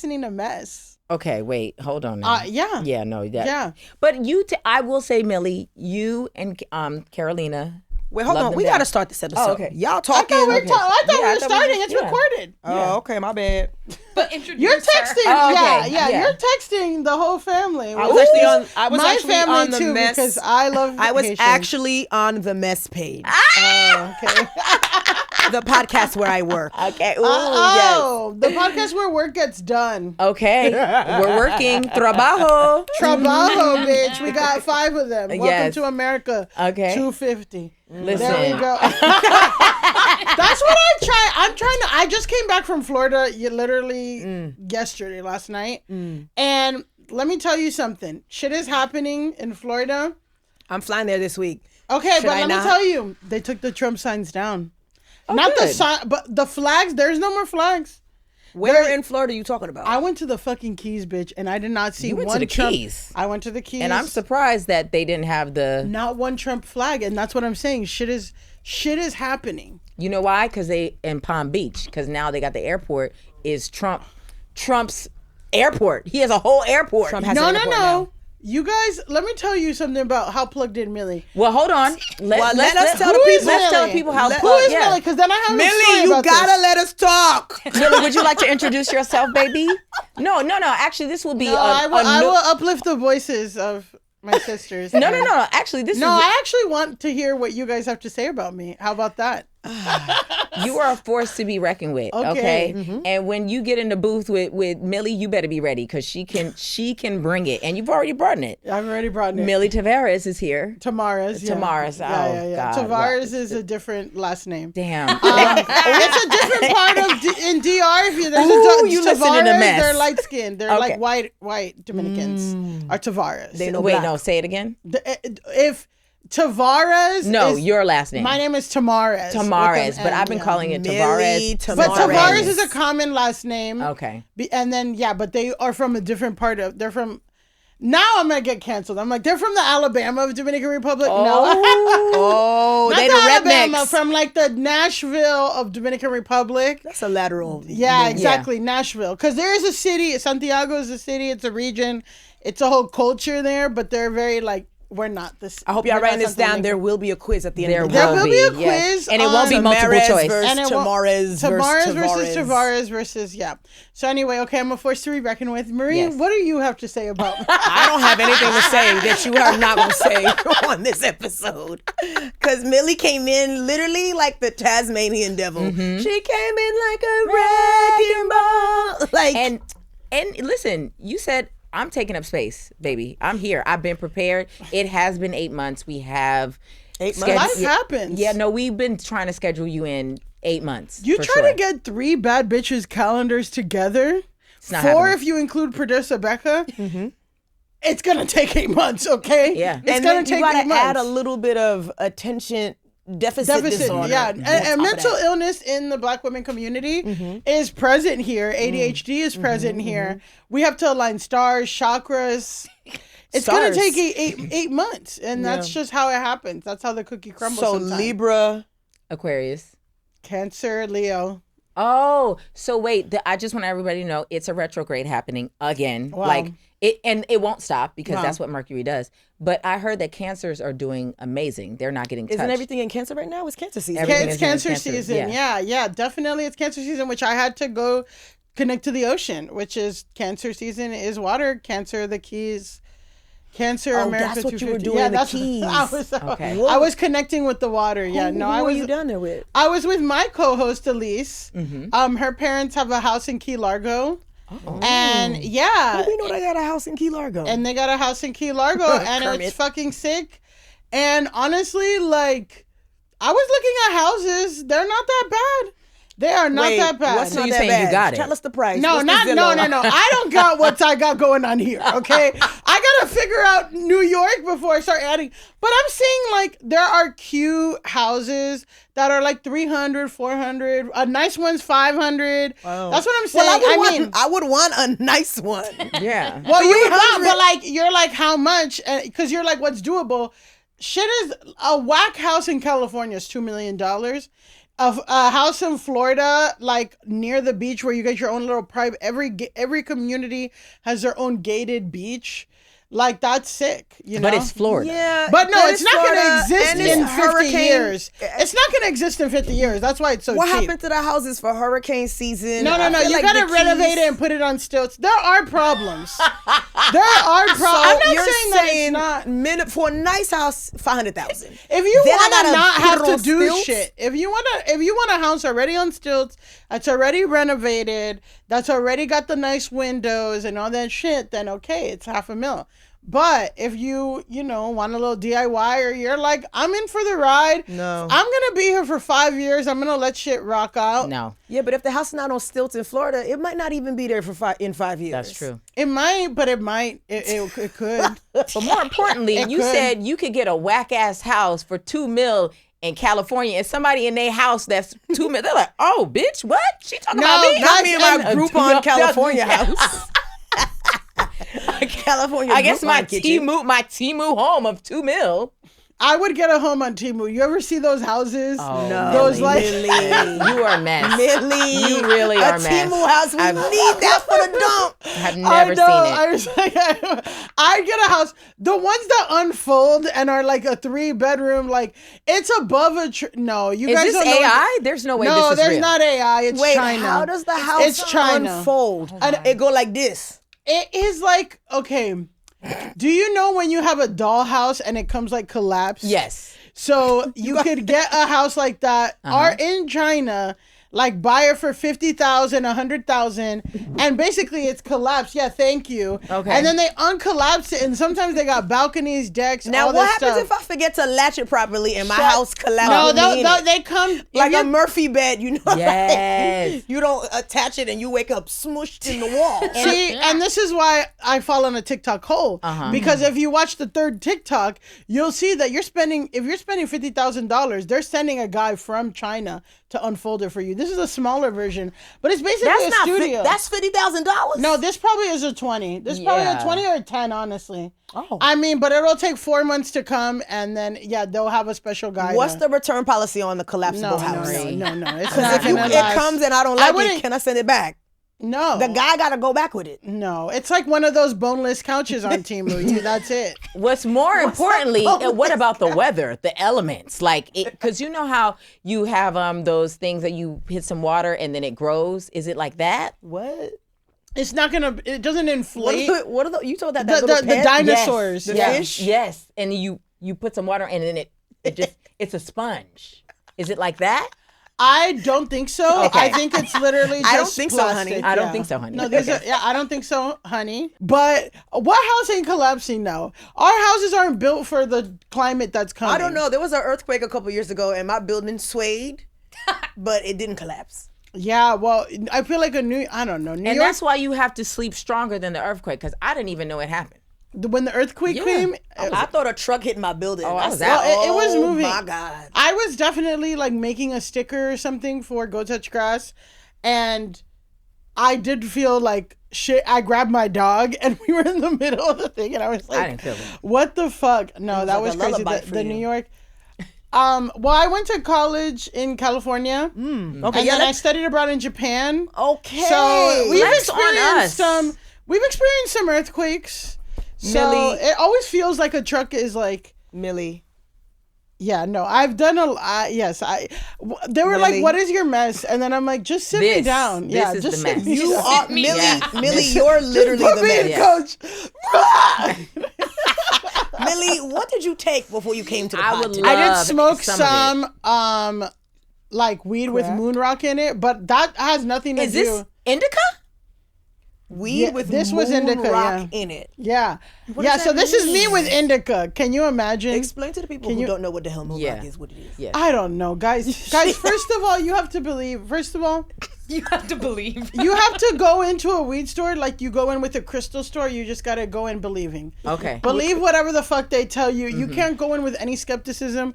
listening to mess. Okay, wait, hold on now. Yeah. Yeah, no, that. Yeah. But I will say, Millie, you and Carolina. Wait, hold on. We got to start this episode. Oh, okay. Y'all talking. I thought we were starting. It's recorded. Oh, okay. My bad. But introduce You're texting. Oh, okay. Yeah. You're texting the whole family. I was actually on. I was my actually family on the too mess. because I love. I was Haitians. actually on the mess page. Okay. The podcast where I work. Okay. Ooh, yes. The podcast where work gets done. Okay. We're working. Trabajo. Trabajo, bitch. We got 5 of them. Welcome Yes. to America. Okay. 250. Listen. There we go. That's what I just came back from Florida literally yesterday, last night. And let me tell you something. Shit is happening in Florida. I'm flying there this week. Okay, Should but I let me not? tell you. They took the Trump signs down. Oh, Not the good. sign, but the flags. There's no more flags. Where in Florida are you talking about? I went to the fucking Keys, bitch, and I did not see You went one to the Trump. Keys. I went to the Keys. And I'm surprised that they didn't have Not one Trump flag, and that's what I'm saying. Shit is happening. You know why? Because they in Palm Beach. Because now they got the airport is Trump's airport. He has a whole airport. Trump has an airport now. You guys, let me tell you something about how plugged in Millie. Well, hold on. Let us tell Who the is people. Let's tell Millie? people how Who plugged. is Millie? Because then I have a story Millie, you about gotta this. let us talk. Millie, would you like to introduce yourself, baby? No. Actually, this will be I will uplift the voices of my sisters. No. Actually, this No, is. I actually want to hear what you guys have to say about me. How about that? You are a force to be reckoned with. Okay. Okay. And when you get in the booth with Millie, you better be ready because she can bring it, and you've already brought it. I've already brought it. Milly Tamarez is here. Tamarez. Yeah. Tamarez. Oh, God. Tavares is a different last name. Damn. It's a different part of in DR. If there's Ooh, a you listening to Tavares, mess. they're light skinned. They're Okay. like white Dominicans are Tavares. They know Wait, black. no. Say it again. If Tavares, No, is, your last name. my name is Tamarez. Tamarez, with an but N, I've been yeah. calling it Milly Tamarez. But Tamarez. Tavares is a common last name. Okay. And then but they are from a different part of. They're from. Now I'm gonna get canceled. I'm like, they're from the Alabama of Dominican Republic. Oh, Not they the the Alabama, rednecks. from like the Nashville of Dominican Republic. That's a lateral. Yeah, exactly. Nashville. Because there is a city. Santiago is a city. It's a region. It's a whole culture there. But they're very like, we're not this. I hope y'all we're writing not this down. something There will be a quiz at the end of the There day. will be a yes. quiz And it won't be on multiple Tamarez choice. versus And it won't- Tamarez Tamarez versus versus Tavares versus, yeah. So anyway, okay, I'm a force to be reckoned with. Marie, Yes. what do you have to say about I don't have anything to say that you are not going to say on this episode. Because Millie came in literally like the Tasmanian devil. Mm-hmm. She came in like a wrecking ball. Like, And listen, you said I'm taking up space, baby. I'm here. I've been prepared. It has been 8 months. We have 8 months? Life happens. Yeah, no, we've been trying to schedule you in 8 months. You for try sure. to get 3 bad bitches calendars together. not 4 happening. if you include producer Becca. It's gonna take 8 months, okay? Yeah. It's and gonna then take you 8 gotta months. add a little bit of attention deficit disorder. Yeah, on top and of mental that. illness in the Black women community is present here. ADHD is present here. We have to align stars, chakras. It's gonna Stars. take 8 months, and that's just how it happens. That's how the cookie crumbles. So sometimes. Libra. Aquarius. Cancer, Leo. Oh, so wait, I just want everybody to know it's a retrograde happening again. Wow. Like it won't stop because Wow. that's what Mercury does. But I heard that cancers are doing amazing. They're not getting touched. Isn't everything in Cancer right now? It's Cancer season. Everything It's is in cancer Cancer, season. Yeah, definitely. It's cancer season, which I had to go connect to the ocean, which is cancer season is water. Cancer, the Keys. Cancer, Oh, America. that's what you were 250. doing Yeah, in the that's Keys. Okay. I was connecting with the water. Yeah, Who I were was. you down there with? I was with my co-host Elise. Her parents have a house in Key Largo, and yeah, We know they got a house in Key Largo. and they got a house in Key Largo, and Kermit. it's fucking sick. And honestly, like, I was looking at houses. They're not that bad. They are not Wait, that bad. what's So not you that saying you bad? got it? Tell us the price. No, What's the not Zillow? no. I don't got what I got going on here. Okay, I gotta figure out New York before I start adding. But I'm seeing like there are cute houses that are like 300, 400. A nice one's 500. Wow. That's what I'm saying. Well, I would want a nice one. Yeah. well, you would 300. want, but like you're like how much? Because you're like what's doable. Shit is a whack house in California is $2 million. a house in Florida, like near the beach, where you get your own little private. Every community has their own gated beach. Like, that's sick, you know? But it's Florida. Yeah. But no, it's not going to Florida, exist and in it's 50 years. It's not going to exist in 50 years. That's why it's so What cheap. happened to the houses for hurricane season? No. I feel You like got to the renovate keys- it and put it on stilts. There are problems. There are problems. So I'm not you're saying that it's not. for a nice house, $500,000. If you Then I want to gotta not put have it to on do stilts? shit, if you want a house already on stilts, that's already renovated, that's already got the nice windows and all that shit, then okay, it's $500,000. But if you want a little DIY, or you're like, I'm in for the ride. No. I'm going to be here for 5 years. I'm going to let shit rock out. No, Yeah, but if the house is not on stilts in Florida, it might not even be there in 5 years. that's true. It might, but it might. It could. But more importantly, It you could. said you could get a whack ass house for $2 million in California, and somebody in their house that's $2 million. They're like, "Oh, bitch, what? She talking No, about me?" Not me and my And- Groupon California Yeah. house. California. I guess my Groupon kitchen. Temu home of $2 million. I would get a home on Temu. You ever see those houses? Oh, No, Those like Milly. You are a mess. Milly. You really are a mess. Temu house. We I've- need that for the dump. I've never seen it. I was like, I'd get a house. The ones that unfold and are like a 3-bedroom, like it's above a. No, you Is guys this don't know. AI? There's no way No, this is there's real. not AI. It's Wait, China. how does the house It's China. unfold? And it go like this. It is like, okay. Do you know when you have a dollhouse and it comes like collapsed? Yes. So you could get a house like that, or in China, like buy it for 50,000, 100,000, and basically it's collapsed. Yeah, thank you. Okay. And then they uncollapse it, and sometimes they got balconies, decks, Now, all what this happens stuff. if I forget to latch it properly and my Shut- house collapses? No, they come like if a you- Murphy bed, you know? Yes. You don't attach it and you wake up smooshed in the wall. See, and this is why I fall on a TikTok hole. Because if you watch the third TikTok, you'll see that if you're spending $50,000, they're sending a guy from China to unfold it for you. This is a smaller version, but it's basically That's a not studio. that's $50,000. No, this probably is a 20. This is probably Yeah. a 20 or a 10, honestly. Oh. I mean, but it'll take 4 months to come, and then they'll have a special guy. What's to- the return policy on the collapsible house? No. It's Because not if gonna it last. comes and I don't I like wouldn't- it, can I send it back? No. The guy got to go back with it. No, it's like one of those boneless couches on Temu. That's it. What's more importantly, what about the weather, the elements? Like, because you know how you have those things that you hit some water and then it grows. Is it like that? What? It's not gonna. It doesn't inflate. What are the, you told that The little pet? dinosaurs. The Yeah. fish? Yes, and you put some water and then it just it's a sponge. Is it like that? I don't think so. Okay. I think it's literally just I don't think so, honey. plastic, I don't yeah. think so, honey. No, I don't think so, honey. But what house ain't collapsing now? Our houses aren't built for the climate that's coming. I don't know. There was an earthquake a couple years ago and my building swayed, but it didn't collapse. Yeah, well, I feel like I don't know. New And York, that's why you have to sleep stronger than the earthquake, because I didn't even know it happened. when the earthquake came, I thought a truck hit my building. Oh, I was said, out. Well, it was oh moving. my God. I was definitely like making a sticker or something for Go Touch Grass, and I did feel like shit. I grabbed my dog, and we were in the middle of the thing, and I was like, I didn't feel it. "What the fuck?" No, that like was a crazy. lullaby The for New you. York. Well, I went to college in California, Okay, and yeah, then I let's- studied abroad in Japan. Okay. So we've That's on experienced us. We've experienced some earthquakes. So Milly- it always feels like a truck is like. Millie. Yeah, no, I've done yes, they were like, Milly. "What is your mess?" And then I'm like, "Just sit me This- down." this Yeah, is just the sit mess. me You down. are me Millie. down. Millie, you're literally Put the me in, best. coach. Millie, what did you take before you came to the I pod would today? I did Love smoke some of some like weed with Crack? moon rock in it, but that has nothing to Is do. this indica? Weed Yeah, with this moon was indica, rock yeah. in it. Yeah, does yeah. that So this is me mean? with indica. Can you imagine? Explain to the people who you- don't know what the hell moon Yeah. rock is, what it is. Yeah. I don't know, guys. Guys, first of all, you have to believe. First of all, You have to believe. You have to go into a weed store like you go in with a crystal store. You just got to go in believing. Okay. Believe whatever the fuck they tell you. You can't go in with any skepticism.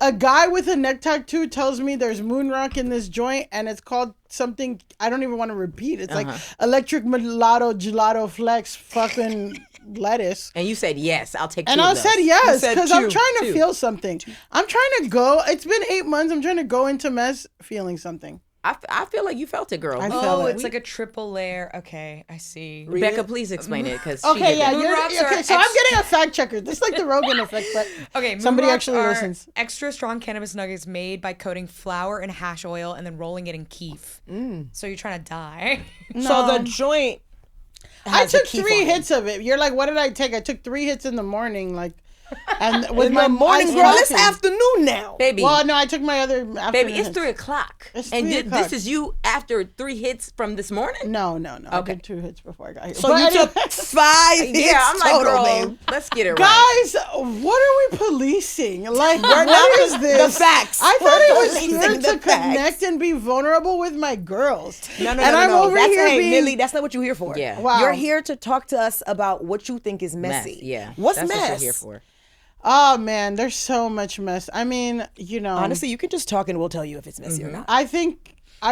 A guy with a neck tattoo tells me there's moon rock in this joint and it's called something I don't even want to repeat. It's like electric mulatto gelato flex fucking lettuce. And you said yes. I'll take. And I said yes because I'm trying to feel something. I'm trying to go. It's been 8 months. I'm trying to go into mess feeling something. I feel like you felt it, girl. It's like a triple layer. Okay, I see. Rebecca, please explain it because okay, yeah, okay. So I'm getting a fact checker. This is like the Rogan effect, but somebody actually listens. Extra strong cannabis nuggets made by coating flour and hash oil and then rolling it in keef. So you're trying to die. No. So the joint. I took 3 hits of it. You're like, what did I take? I took 3 hits in the morning, like. And with my morning, girl, it's afternoon now, baby. Well, no, I took my other afternoon. Baby, it's 3 o'clock. This is you after 3 hits from this morning? No. Okay. I did 2 hits before I got here. So but you took 5 hits yeah, I'm like, total, girl, babe. Let's get it right. Guys, what are we policing? Like, what is this? The facts. I thought it was here to connect and be vulnerable with my girls. No. I'm over here being... Millie, that's not what you're here for. Yeah. Wow. You're here to talk to us about what you think is messy. Yeah. What's that's mess? What you're here for. Oh man, there's so much mess. I mean, honestly, you can just talk and we'll tell you if it's messy or not. I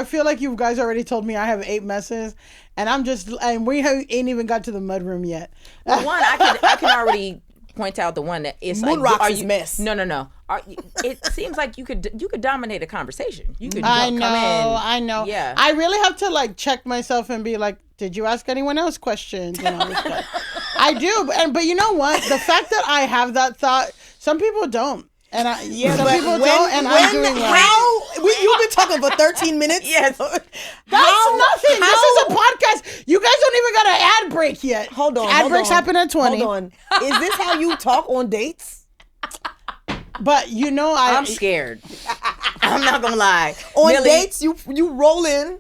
feel like you guys already told me I have 8 messes, and we ain't even got to the mudroom yet. Well, one, I can already point out the one that is moon like, rocks is mess. No. It seems like you could dominate a conversation. You could I come in. I know. Yeah. I really have to like check myself and be like, did you ask anyone else questions? And all this stuff. I do, but you know what? The fact that I have that thought, some people don't. And some people don't, and I'm doing you've been talking for 13 minutes? Yes. That's nothing. This is a podcast. You guys don't even got an ad break yet. Hold on. Ad breaks happen at 20. Hold on. Is this how you talk on dates? But I'm scared. I'm not gonna lie. On Milly, dates, you roll in.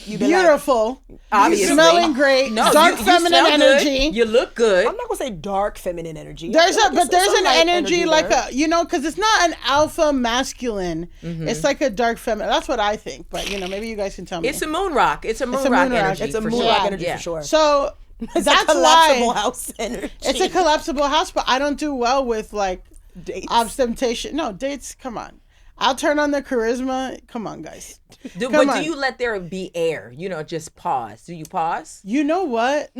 Beautiful. Obviously. Smelling great. No, dark feminine energy. Good. You look good. I'm not gonna say dark feminine energy. There's an energy like because it's not an alpha masculine. Mm-hmm. It's like a dark feminine. That's what I think. But maybe you guys can tell me. It's a moon rock. It's a moon rock energy. It's a moon rock energy for sure. So that's a collapsible house energy. It's a collapsible house, but I don't do well with like dates. Ostentation. No, dates. Come on. I'll turn on the charisma. Come on, guys. Do you let there be air? Just pause. Do you pause? You know what?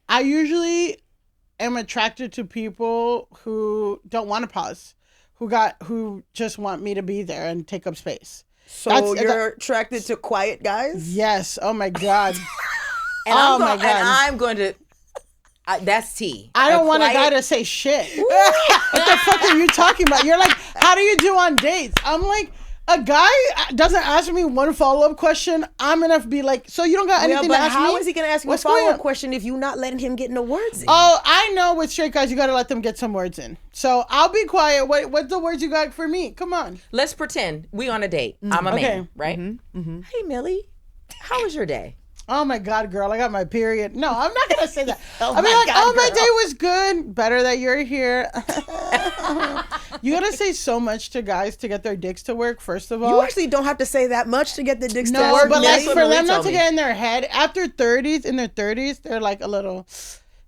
I usually am attracted to people who don't want to pause, who just want me to be there and take up space. So you're attracted to quiet guys? Yes. Oh my God. I'm going to. That's tea. I don't want a guy to say shit. What the fuck are you talking about? You're like, how do you do on dates? I'm like, a guy doesn't ask me one follow-up question. I'm going to be like, so you don't got anything to ask me? How is he going to ask you a follow-up question if you're not letting him get no words in? Oh, I know with straight guys, you got to let them get some words in. So I'll be quiet. What's the words you got for me? Come on. Let's pretend we on a date. I'm a man, right? Mm-hmm. Hey, Millie, how was your day? Oh my God, girl, I got my period. No, I'm not going to say that. Oh I'll be like, God, my day was good. Better that you're here. You got to say so much to guys to get their dicks to work, first of all. You actually don't have to say that much to get the dicks to work. No, but like for them not to get in their head, after in their 30s, they're like a little,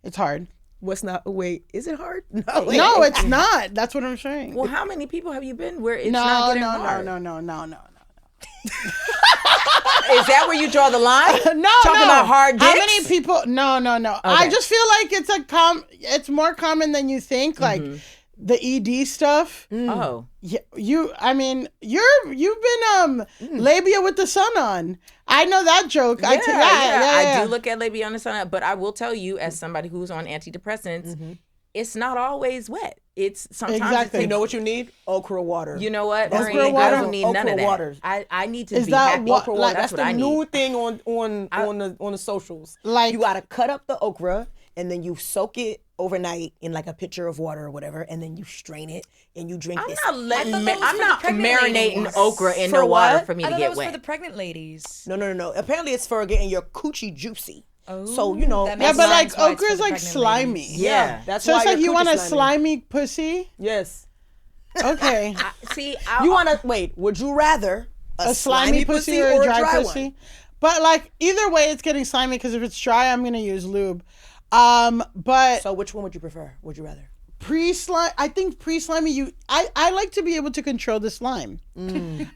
it's hard. Is it hard? No, it's not. That's what I'm saying. Well, how many people have you been where it's not getting hard? No. Is that where you draw the line? No. Talking about hard dicks? How many people? No. Okay. I just feel like it's more common than you think. Like the ED stuff. Oh. Yeah. You've been labia with the sun on. I know that joke. Yeah, I do look at labia on the sun, but I will tell you, as somebody who's on antidepressants, it's not always wet. It's sometimes exactly. You know what you need? Okra water. You know what? Okra water. I don't need none of that. Water. I need to be that happy. okra water? That's what the I new need. thing on the socials. Like you gotta cut up the okra and then you soak it overnight in like a pitcher of water or whatever, and then you strain it and you drink this. I'm not marinating okra in For the water what? for me I to thought get that was wet. for the pregnant ladies. No. Apparently it's for getting your coochie juicy. Oh, so that makes but like sense why it's for okra is the like pregnant slimy. ladies. Yeah. That's So why it's like your you want a coochie's slimy pussy. Yes. Okay. See, You want to wait? Would you rather a slimy pussy or a dry pussy. one? But like either way, it's getting slimy because if it's dry, I'm gonna use lube. But So which one would you prefer? Would you rather? pre-slime, I think pre-slimy. I like to be able to control the slime.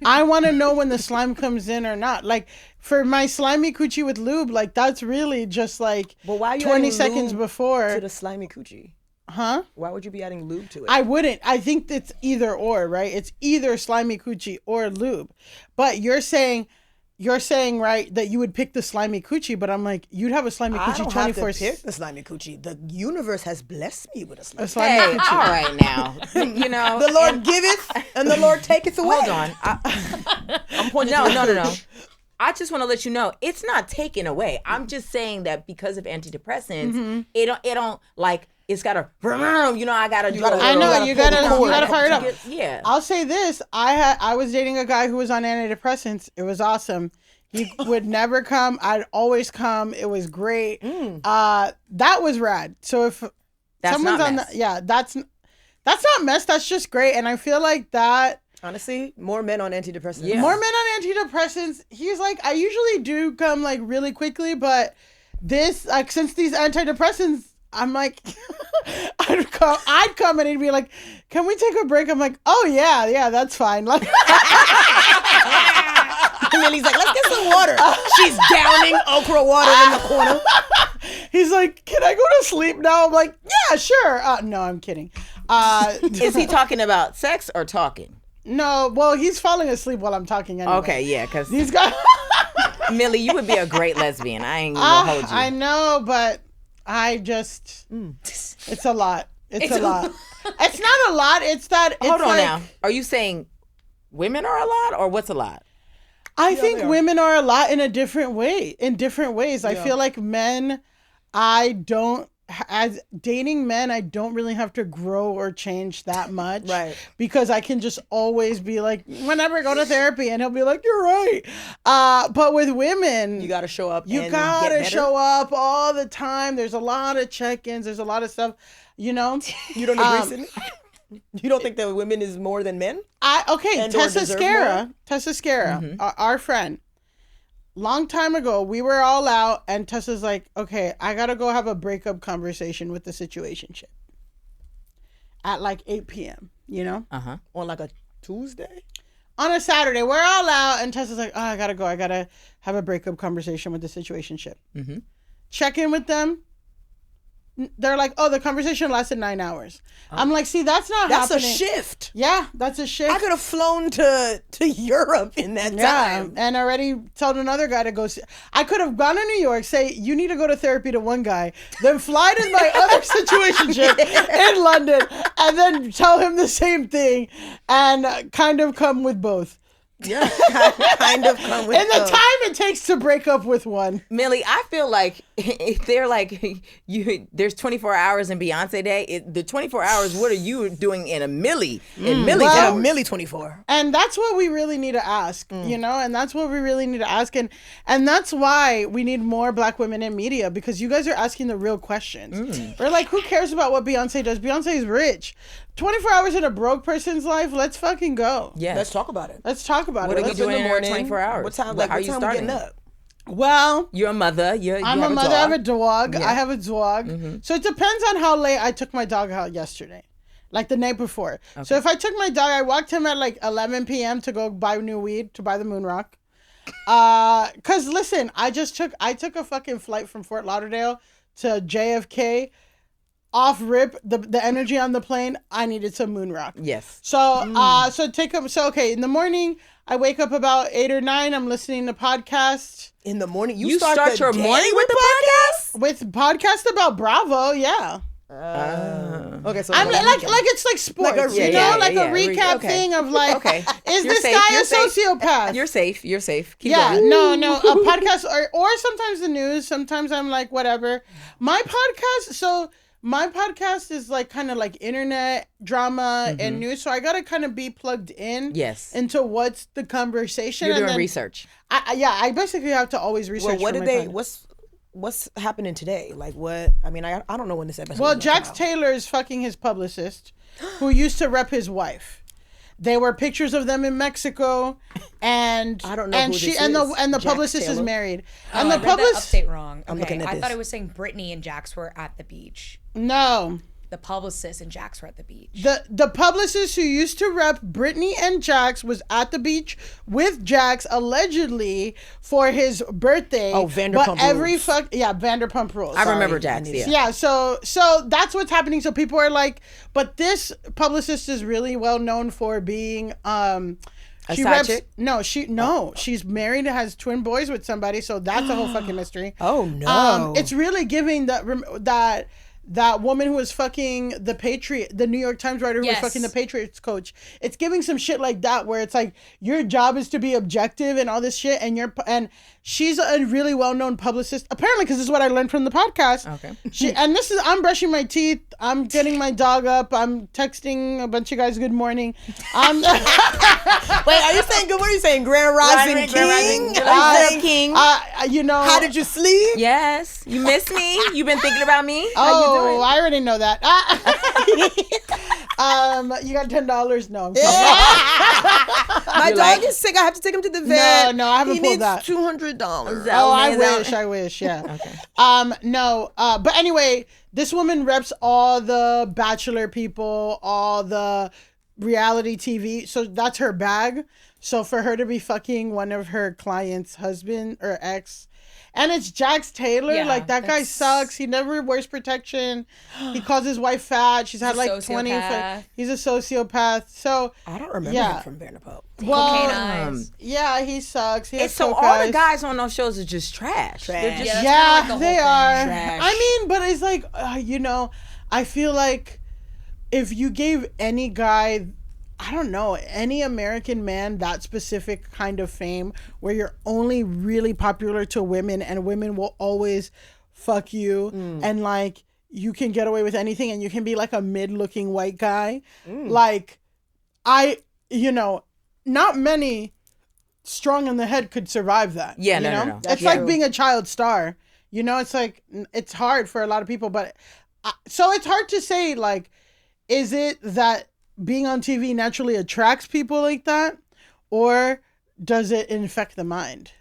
I want to know when the slime comes in or not. Like for my slimy coochie with lube, like that's really just like But why are you 20 adding seconds lube before. to the slimy coochie? Huh? Why would you be adding lube to it? I wouldn't. I think it's either or, right? It's either slimy coochie or lube. But you're saying right that you would pick the slimy coochie, but I'm like, you'd have a slimy I coochie don't 24 have to pick the slimy coochie. The universe has blessed me with a slimy. a slimy Hey, coochie. all right now. You know, The Lord giveth and the Lord taketh away. hold on. I'm pointing No, to the no. I just want to let you know it's not taken away. I'm just saying that because of antidepressants, it don't like it's gotta. You know, I gotta do. I know you gotta fire it up. Yeah. I'll say this: I was dating a guy who was on antidepressants. It was awesome. He would never come. I'd always come. It was great. That was rad. So if That's someone's not on mess. the, yeah, that's not mess. That's just great. And I feel like that. Honestly, more men on antidepressants. Yeah. More men on antidepressants. He's like, I usually do come like really quickly, but this like since these antidepressants, I'm like, I'd come and he'd be like, can we take a break? I'm like, oh yeah, that's fine. Like, And then he's like, let's get some water. She's downing okra water in the corner. he's like, can I go to sleep now? I'm like, yeah, sure. No, I'm kidding. Is he talking about sex or talking? No, well, he's falling asleep while I'm talking anyway. Okay, yeah, because These guys. Millie, you would be a great lesbian. I ain't gonna hold you. I know, but I just, it's a lot. It's a lot. It's not a lot. It's that. It's Hold on like, now. Are you saying women are a lot or what's a lot? I think women are a lot in a different way. In different ways, I feel like men. As dating men, I don't really have to grow or change that much. Right. Because I can just always be like, whenever I go to therapy, and he'll be like, you're right. But with women, You got to show up. you and gotta get better. show up all the time. There's a lot of check-ins. There's a lot of stuff, you know. You don't agree, Sydnee? You don't think that women is more than men? Okay, And or Tessa deserve Scara, our friend. Long time ago, we were all out, and Tessa's like, okay, I gotta go have a breakup conversation with the situationship at like 8 p.m., you know? On like a Tuesday? On a Saturday, we're all out, and Tessa's like, oh, I gotta go. I gotta have a breakup conversation with the situationship. Check in with them. They're like, oh, the conversation lasted 9 hours. I'm like, see, that's not happening. That's a shift. Yeah, that's a shift. I could have flown to Europe in that time. And already told another guy to go see. I could have gone to New York, say, you need to go to therapy to one guy, then fly to my other situationship in London, and then tell him the same thing, and kind of come with both. Yeah, kind of come with In the time it takes to break up with one. Millie, I feel like they're like there's 24 hours in Beyonce Day. The 24 hours, what are you doing in a Millie? In Millie well, hours? Millie 24. And that's what we really need to ask, you know, and that's what we really need to ask. And that's why we need more Black women in media, because you guys are asking the real questions. We're like, who cares about what Beyonce does? Beyonce is rich. 24 hours in a broke person's life, let's fucking go. Yes. Let's talk about it. Let's talk about What it. are we Let's- doing in the in our morning. 24 hours? What time? What- Like, how what you time starting? we getting up? Well, You're a mother. I'm you a have mother. I have a dog. dog. I have a dog. So it depends on how late I took my dog out yesterday. Like the night before. So if I took my dog, I walked him at like 11 p.m. to go buy new weed, to buy the moon rock. Cause listen, I took a fucking flight from Fort Lauderdale to JFK. Off rip, the energy on the plane, I needed some moon rock. Yes. So okay, in the morning, I wake up about 8 or 9, I'm listening to podcasts. In the morning? You start the your day morning with the podcast? With podcasts about Bravo, yeah. Okay, so I'm like it's like sports, Like a you know, recap. like a recap Okay. thing of like, Okay. is You're this safe, guy you're a safe. sociopath? You're safe. Keep Yeah, going. no, a podcast or sometimes the news. Sometimes I'm like whatever. My podcast is like kind of like internet drama and news, so I gotta kind of be plugged in. Yes. Into what's the conversation. You're and doing then research. I basically have to always research. Well, what for did my they? podcast. What's happening today? Like what? I mean, I don't know when this episode. Well, is gonna Jax come out. Taylor is fucking his publicist, who used to rep his wife. There were pictures of them in Mexico, and I don't know and who she this and is. the Jax publicist is Taylor? married, Oh, and the I read that publicist update wrong. I'm Okay, looking at I this. thought it was saying Brittany and Jax were at the beach. no. The publicist and Jax were at the beach. The publicist who used to rep Brittany and Jax was at the beach with Jax allegedly for his birthday. Oh, Vanderpump Rules. Vanderpump Rules. I remember Sorry, Jax. I need Yeah. Yeah, so that's what's happening. So people are like, but this publicist is really well known for being she side reps, chick? she's married, has twin boys with somebody, so that's a whole fucking mystery. Oh, no. It's really giving that woman who was fucking the New York Times writer who Yes. was fucking the Patriots coach. It's giving some shit like that where it's like your job is to be objective and all this shit, and she's a really well-known publicist apparently, because this is what I learned from the podcast. Okay. I'm brushing my teeth, I'm getting my dog up, I'm texting a bunch of guys good morning. Wait, are you saying good? What are you saying? Grand Rising King? King. How did you sleep? Yes. You miss me? You been thinking about me? Oh, I already know that. You got $10? No, I'm kidding. My dog is sick. I have to take him to the vet. No, I haven't he pulled needs that. $200. Oh, Amazing. I wish, yeah. Okay. No, but anyway, this woman reps all the Bachelor people, all the reality TV, so that's her bag. So for her to be fucking one of her clients' husband or ex, and it's Jax Taylor, Yeah, like that guy sucks. He never wears protection. He calls his wife fat. She's had He's a like 20. sociopath. He's a sociopath. So I don't remember Yeah. him from Vanderpump. Cocaine well, eyes. yeah, he sucks. He has So coke all the eyes. guys on those shows are just trash. They're just Yeah, that's Yeah, kinda like the they whole are. thing. Trash. I mean, but it's like, I feel like if you gave any guy, I don't know, any American man that specific kind of fame where you're only really popular to women and women will always fuck you and like you can get away with anything and you can be like a mid-looking white guy. Like, not many strong in the head could survive that. Yeah, you no, know? no. It's That's like true. being a child star. It's like, it's hard for a lot of people, but so it's hard to say, like, is it that being on TV naturally attracts people like that, or does it infect the mind?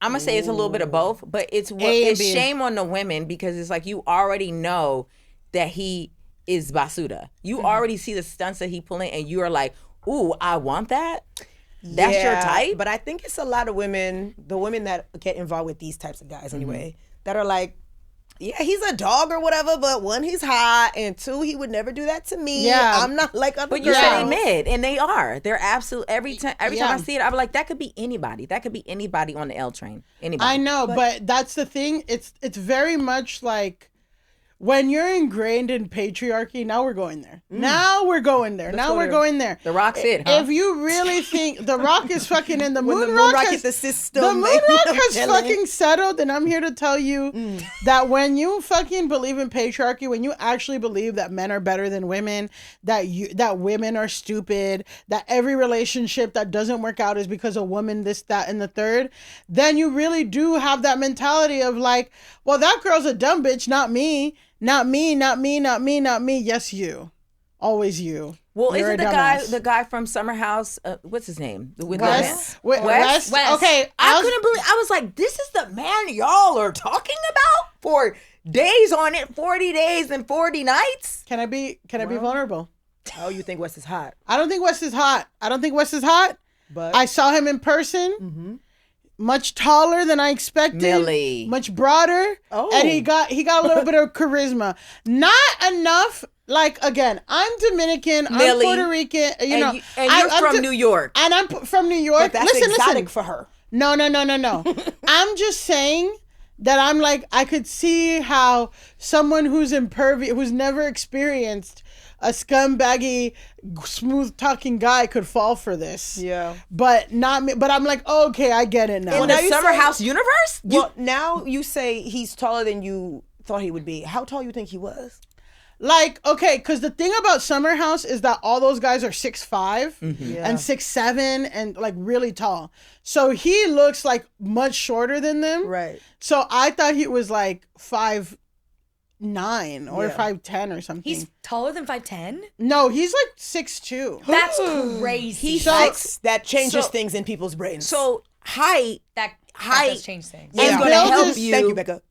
I'm gonna say it's a little bit of both, but it's and it's B. shame on the women because it's like you already know that he is basuda. You already see the stunts that he pulling, and you are like, "Ooh, I want that." That's your type. But I think it's a lot of women, the women that get involved with these types of guys anyway, that are like, yeah, he's a dog or whatever, but one, he's hot, and two, he would never do that to me. Yeah. I'm not like other But you girls. said they mid, and they are. They're absolute. Every time I Yeah. see it, I'm like, that could be anybody. That could be anybody on the L train. Anybody. I know, but that's the thing. It's very much like when you're ingrained in patriarchy. Now we're going there. Now we're going there. Now go we're there. going there. The Rock's it, huh? If you really think The Rock is fucking in the When Moon the Rock, Moon Rock has, hit the system, the Moon ain't Rock no has telling. fucking settled, and I'm here to tell you that when you fucking believe in patriarchy, when you actually believe that men are better than women, that women are stupid, that every relationship that doesn't work out is because a woman this, that, and the third, then you really do have that mentality of like, well, that girl's a dumb bitch, not me. Not me, not me, not me, not me. Yes, you. Always you. Well, You're isn't a the dumbass. guy from Summer House? What's his name? With the Wes? man? Wes? Wes. Okay. I couldn't believe. I was like, this is the man y'all are talking about for days on it, 40 days and 40 nights. Can I be vulnerable? Oh, you think Wes is hot? I don't think Wes is hot. But I saw him in person. Much taller than I expected. Milly. Much broader. Oh. And he got a little bit of charisma. Not enough. Like, again, I'm Dominican. Milly. I'm Puerto Rican. You know, and you're I'm from New York. And I'm from New York. but that's exotic listen. for her. No. I'm just saying that I'm like, I could see how someone who's impervious, who's never experienced a scumbaggy, smooth talking guy could fall for this. Yeah. But not me. But I'm like, oh, okay, I get it now. In now the you Summer say- House universe? Well, now you say he's taller than you thought he would be. How tall you think he was? Like, okay, because the thing about Summer House is that all those guys are 6'5" and 6'7" and like really tall. So he looks like much shorter than them. Right. So I thought he was like 5'9" 5'9" or Yeah. 5'10" or something. He's taller than 5'10"? No, he's like 6'2". That's crazy. That changes things in people's brains. So height that height does change things. is And going to Bill help just- you. Thank you, Becca.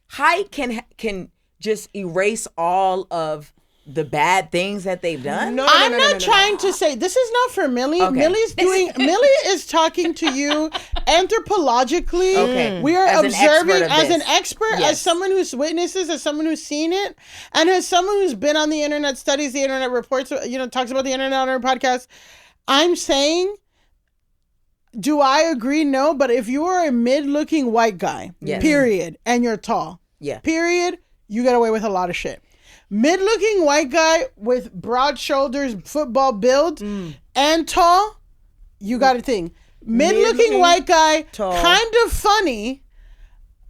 Height can just erase all of the bad things that they've done. I'm not trying to say this is not for Milly. Okay. Milly is talking to you anthropologically. Okay. We are As an observing expert of as an this. expert, Yes. as someone who's witnesses, as someone who's seen it, and as someone who's been on the internet, studies the internet, reports, talks about the internet on our podcast. I'm saying, do I agree? No, but if you are a mid-looking white guy, Yes. period, and you're tall, Yeah. period, you get away with a lot of shit. Mid-looking white guy with broad shoulders, football build, and tall, you got a thing. Mid-looking Mid-looking, white guy, tall. kind of funny,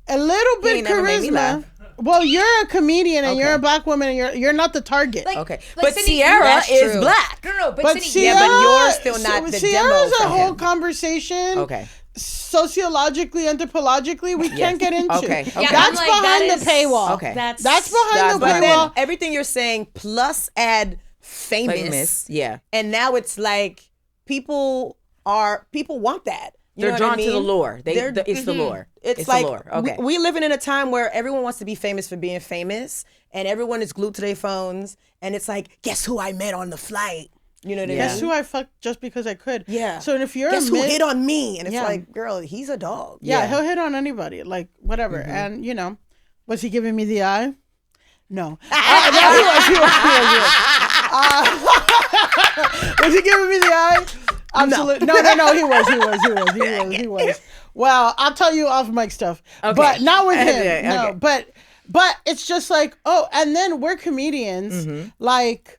a little bit ain't never made me charisma. laugh. Well, you're a comedian and you're Okay. a black woman and you're not the target. Okay. Like But Sydney, Sierra that's is true. black. No, but but Sydney, Sierra, but you're still not the Sierra's demo a for whole him. conversation. Okay. Sociologically, anthropologically, we can't get into. Okay, okay. Yeah, That's I'm like, behind that the is- paywall. Okay. That's behind the But paywall. then everything you're saying plus add famous. Yeah. And now it's like people want that. You They're know drawn what I mean? to the lure. They're- It's the lure. It's like the lure. Okay. we living in a time where everyone wants to be famous for being famous, and everyone is glued to their phones. And it's like, guess who I met on the flight? You know what I mean? Guess who I fucked just because I could. Yeah. So if you're Guess a who mid, hit on me? And it's Yeah. like, girl, he's a dog. yeah, he'll hit on anybody, like whatever. And was he giving me the eye? No. No, he was. Was he giving me the eye? Absolutely. No. He was. Well, I'll tell you off mic stuff, but not with him. Okay, No, okay. but it's just like, and then we're comedians, like.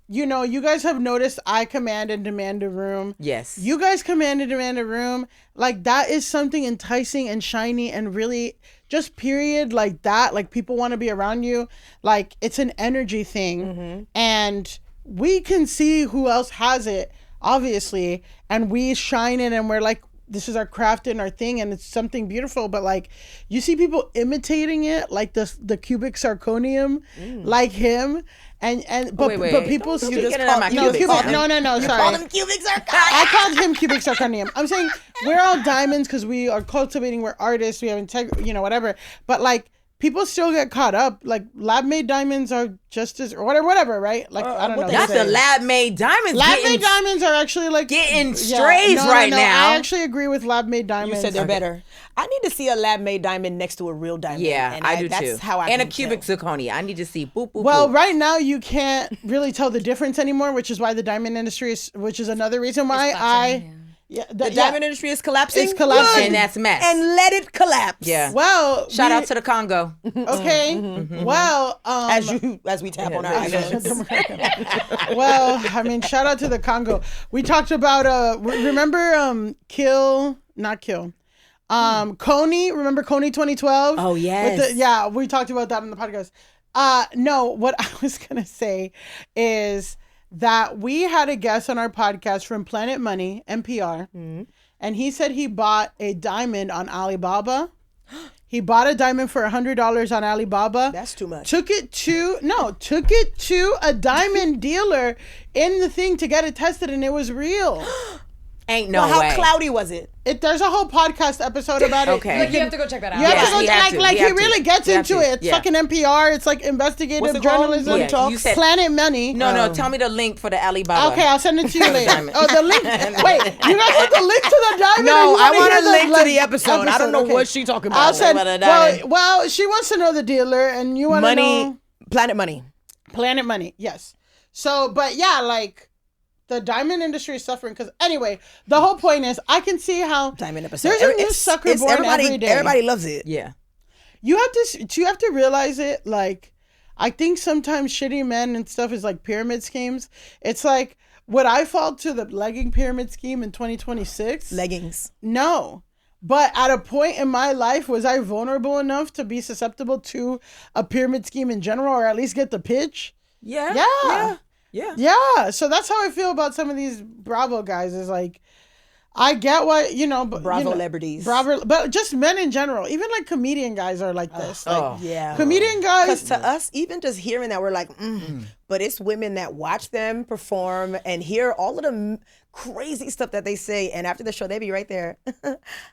You guys have noticed I command and demand a room. Yes. You guys command and demand a room. Like, that is something enticing and shiny and really just period like that. Like, people want to be around you. Like, it's an energy thing. And we can see who else has it, obviously. And we shine it and we're like, this is our craft and our thing. And it's something beautiful. But, like, you see people imitating it, like the cubic zirconium, like him. But Wait. people Don't still get it on my no, cubic zirconium. no, sorry. Call them cubic zirconium. I called him cubic zirconium. I'm saying we're all diamonds because we are cultivating. We're artists. We have integrity, whatever. But like people still get caught up. Like lab-made diamonds are just as or whatever, right? Like I don't know. Not the lab-made diamonds. Lab-made diamonds are actually like getting strays right now. I actually agree with lab-made diamonds. You said they're better. I need to see a lab-made diamond next to a real diamond. Yeah, and I do that's too. How I and a can cubic tell. zirconia. I need to see boop boop. Well, boop. right now you can't really tell the difference anymore, which is why the diamond industry is, which is another reason why The diamond industry is collapsing. It's collapsing. Good. And that's mess. And let it collapse. Yeah. Well, Shout out to the Congo. Okay. Well, as we tap on our iPhones. well, I mean, shout out to the Congo. We talked about remember Coney. Remember Coney 2012? Oh, yes. Yeah, we talked about that on the podcast. No, what I was gonna say is that we had a guest on our podcast from Planet Money, NPR, and he said he bought a diamond on Alibaba. He bought a diamond for $100 on Alibaba. That's too much. Took it to a diamond dealer in the thing to get it tested, and it was real. Ain't no Well, way. how cloudy was it? There's a whole podcast episode about it. Okay. Like, you have to go check that out. You have Yeah, to go you to, have to. he You have really to. gets You have into to. it. It's Yeah. fucking NPR. It's like What's investigative it called? journalism. Yeah, Talk. you said- Planet Money. No, tell me the link for the Alibaba. Okay, I'll send it to you later. Diamond. Oh, the link. Wait, you guys have the link to the diamond? No, or you I wanna want hear a link to like, the episode. I don't know okay. what she talking about. I'll send. About a diamond. Well, she wants to know the dealer, and you want to know Planet Money. Planet Money. Yes. So, but yeah, like. The diamond industry is suffering because anyway, the whole point is I can see how Diamond episode. there's a new sucker born every day. Everybody loves it. Yeah. You have to realize it. Like, I think sometimes shitty men and stuff is like pyramid schemes. It's like, would I fall to the legging pyramid scheme in 2026? Leggings. No. But at a point in my life, was I vulnerable enough to be susceptible to a pyramid scheme in general, or at least get the pitch? Yeah. Yeah. Yeah. Yeah, so that's how I feel about some of these Bravo guys. Is like, I get why, but Bravo celebrities. Bravo, but just men in general. Even like comedian guys are like this. Like, yeah. comedian guys. Because to us, even just hearing that, we're like, but it's women that watch them perform and hear all of the crazy stuff that they say. And after the show, they be right there.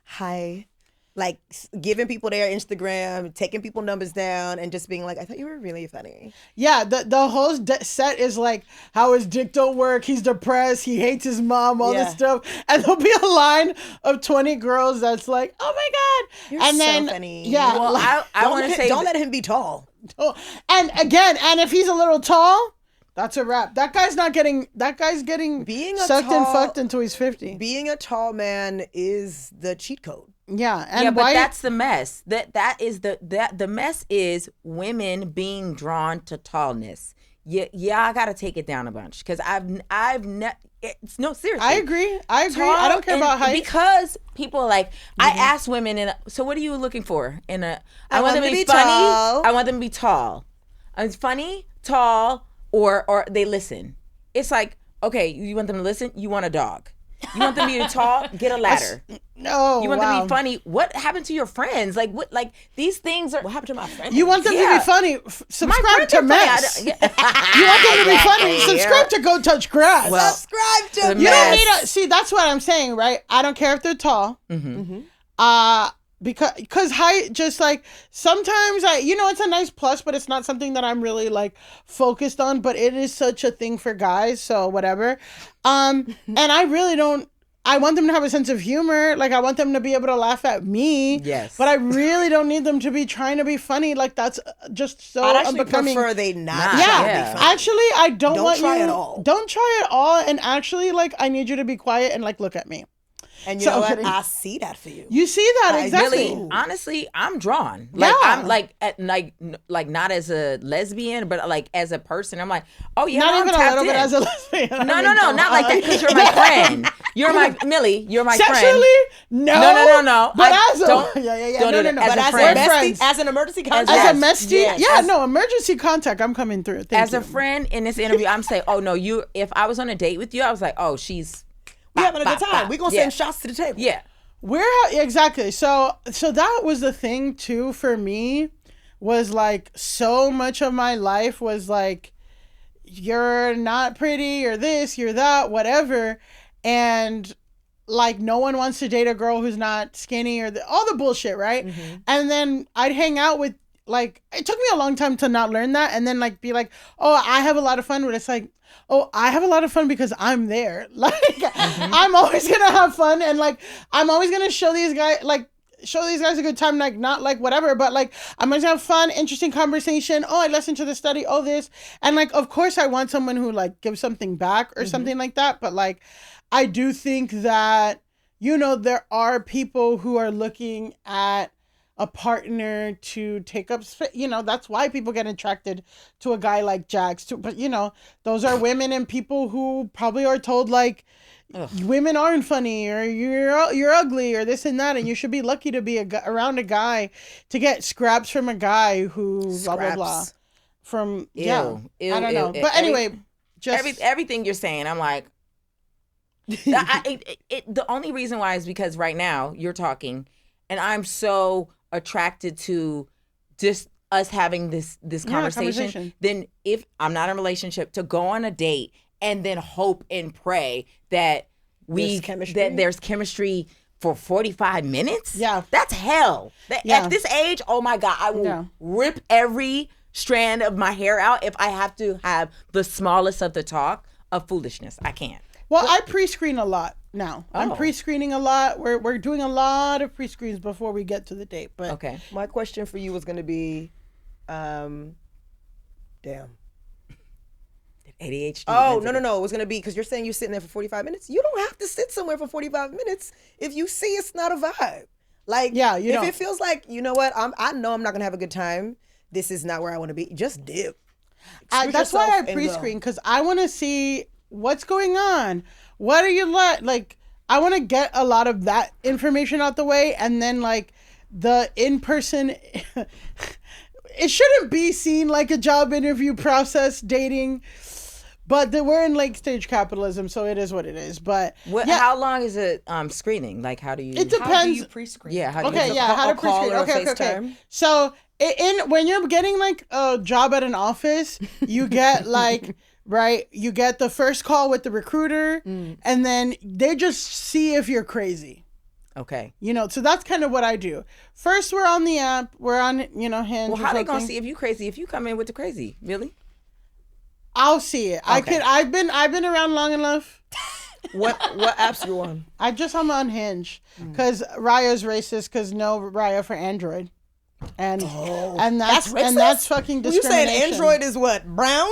Hi. Like giving people their Instagram, taking people numbers down, and just being like, I thought you were really funny. Yeah, the whole set is like how his dick don't work, he's depressed, he hates his mom, all this stuff. And there'll be a line of 20 girls that's like, oh my God. You're and so then, funny. yeah. Well, like, I want to say... Don't let him be tall. and again, and if he's a little tall, that's a wrap. That guy's getting being sucked and fucked until he's 50. Being a tall man is the cheat code. Yeah, and but that's the mess. That is the mess is women being drawn to tallness. Yeah, I gotta take it down a bunch because it's no seriously. I agree. I don't care about height because people are like I ask women so what are you looking for in a? I want them to be funny. Tall. I want them to be tall. It's funny, tall, or they listen. It's like okay, you want them to listen. You want a dog. You want them to be tall? Get a ladder. No. You want them to be funny? What happened to your friends? Like what? Like these things are. What happened to my friends? You want them to be funny? Subscribe to Mess. You want them to be funny? Subscribe to Go Touch Grass. Well, subscribe to You don't need see. That's what I'm saying, right? I don't care if they're tall. Because height, just like sometimes it's a nice plus, but it's not something that I'm really like focused on. But it is such a thing for guys, so whatever. And I really don't. I want them to have a sense of humor. Like I want them to be able to laugh at me. Yes. But I really don't need them to be trying to be funny. Like that's just so I'd actually unbecoming. prefer they not. Yeah. Actually, I don't want try you. at all. Don't try at all. And actually, like I need you to be quiet and like look at me. And you know what? I see that for you. You see that exactly. Really, honestly, I'm drawn. Like I'm like not as a lesbian, but like as a person, I'm like, oh yeah, not I'm even a tapped little bit in. as a lesbian. No, not like that because you're my friend. You're my Millie. You're my Sexually? friend. No. But I as a don't, yeah. Don't do No. that. But as a friend. As an emergency contact. As a mestie, yes. emergency contact. I'm coming through. Thank you. a friend in this interview, I'm saying, oh no, you. If I was on a date with you, I was like, oh, she's. We having a good time. We're gonna send shots to the table. Yeah. Exactly. So that was the thing too for me, was like so much of my life was like, you're not pretty, you're this, you're that, whatever, and like no one wants to date a girl who's not skinny or all the bullshit, right? And then I'd hang out with like, it took me a long time to not learn that, and then like be like, oh, I have a lot of fun, but it's like, oh, I have a lot of fun because I'm there. Like, I'm always gonna have fun, and like, I'm always gonna show these guys a good time, like not like whatever, but like I'm gonna have fun, interesting conversation. Oh, I listened to the study. Oh, this, and like, of course, I want someone who like gives something back or something like that. But like, I do think that there are people who are looking at a partner to take up, that's why people get attracted to a guy like Jax too. But those are women and people who probably are told like, women aren't funny, or you're ugly, or this and that, and you should be lucky to be around a guy to get scraps from a guy who blah blah blah. From I don't know, but anyway, just everything you're saying, I'm like. The only reason why is because right now you're talking, and I'm so attracted to just us having this conversation. Then if I'm not in a relationship, to go on a date and then hope and pray that there's chemistry for 45 minutes. Yeah, that's hell. At this age, oh my God, I will rip every strand of my hair out if I have to have the smallest of the talk of foolishness. I can't. Well, I pre-screen a lot now. I'm pre-screening a lot. We're doing a lot of pre-screens before we get to the date. But okay, my question for you was going to be, damn. ADHD. Oh, no. It was going to be, because you're saying you're sitting there for 45 minutes. You don't have to sit somewhere for 45 minutes if you see it's not a vibe. Like, if it feels like, you know what, I know I'm not going to have a good time. This is not where I want to be. Just dip. That's why I pre-screen, because I want to see what's going on. What are you like? I want to get a lot of that information out the way, and then like the in-person, it shouldn't be seen like a job interview process, dating. But we're in late stage capitalism, so it is what it is. But how long is it screening? Like, how do you? It depends. How do you pre-screen? Yeah. How do Okay, you? yeah. How to call pre-screen? or Okay. FaceTime? So when you're getting like a job at an office, you get like. Right, you get the first call with the recruiter, and then they just see if you're crazy. Okay. So that's kind of what I do. First, we're on the app. We're on, Hinge. Well, how they gonna see if you crazy? If you come in with the crazy, really? I'll see it. Okay. I've been around long enough. What apps you on? I'm on Hinge because Raya's racist. Because no Raya for Android, and that's racist? and that's fucking You discrimination. saying Android is what, brown?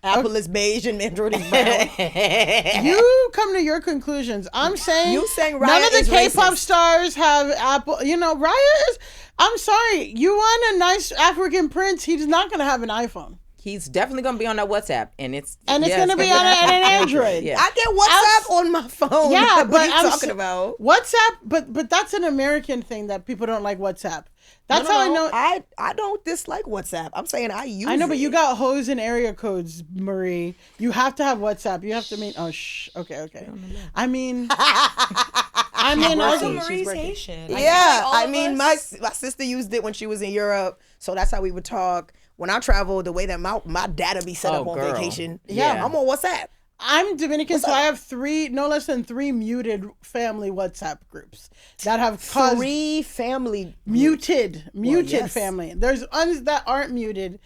Apple is beige and Android is brown. You come to your conclusions. I'm saying You saying Raya none of the is K-pop racist. stars have Apple. Raya is. I'm sorry. You want a nice African prince? He's not going to have an iPhone. He's definitely gonna be on that WhatsApp, and it's going to be on an Android. Yeah. I get WhatsApp on my phone. Yeah, what but are you I'm talking about? WhatsApp, but that's an American thing that people don't like WhatsApp. That's how I know. I don't dislike WhatsApp. I'm saying I use it. I know, but you got hoes and area codes, Marie. You have to have WhatsApp. You have to mean. Oh, shh. Okay. I mean, Also, okay. Marie's Haitian. My sister used it when she was in Europe, so that's how we would talk. When I travel, the way that my data be set up on vacation, I'm on WhatsApp. I'm Dominican, so I have no less than 3 muted family WhatsApp groups that have caused 3 family muted yes. family. There's ones that aren't muted.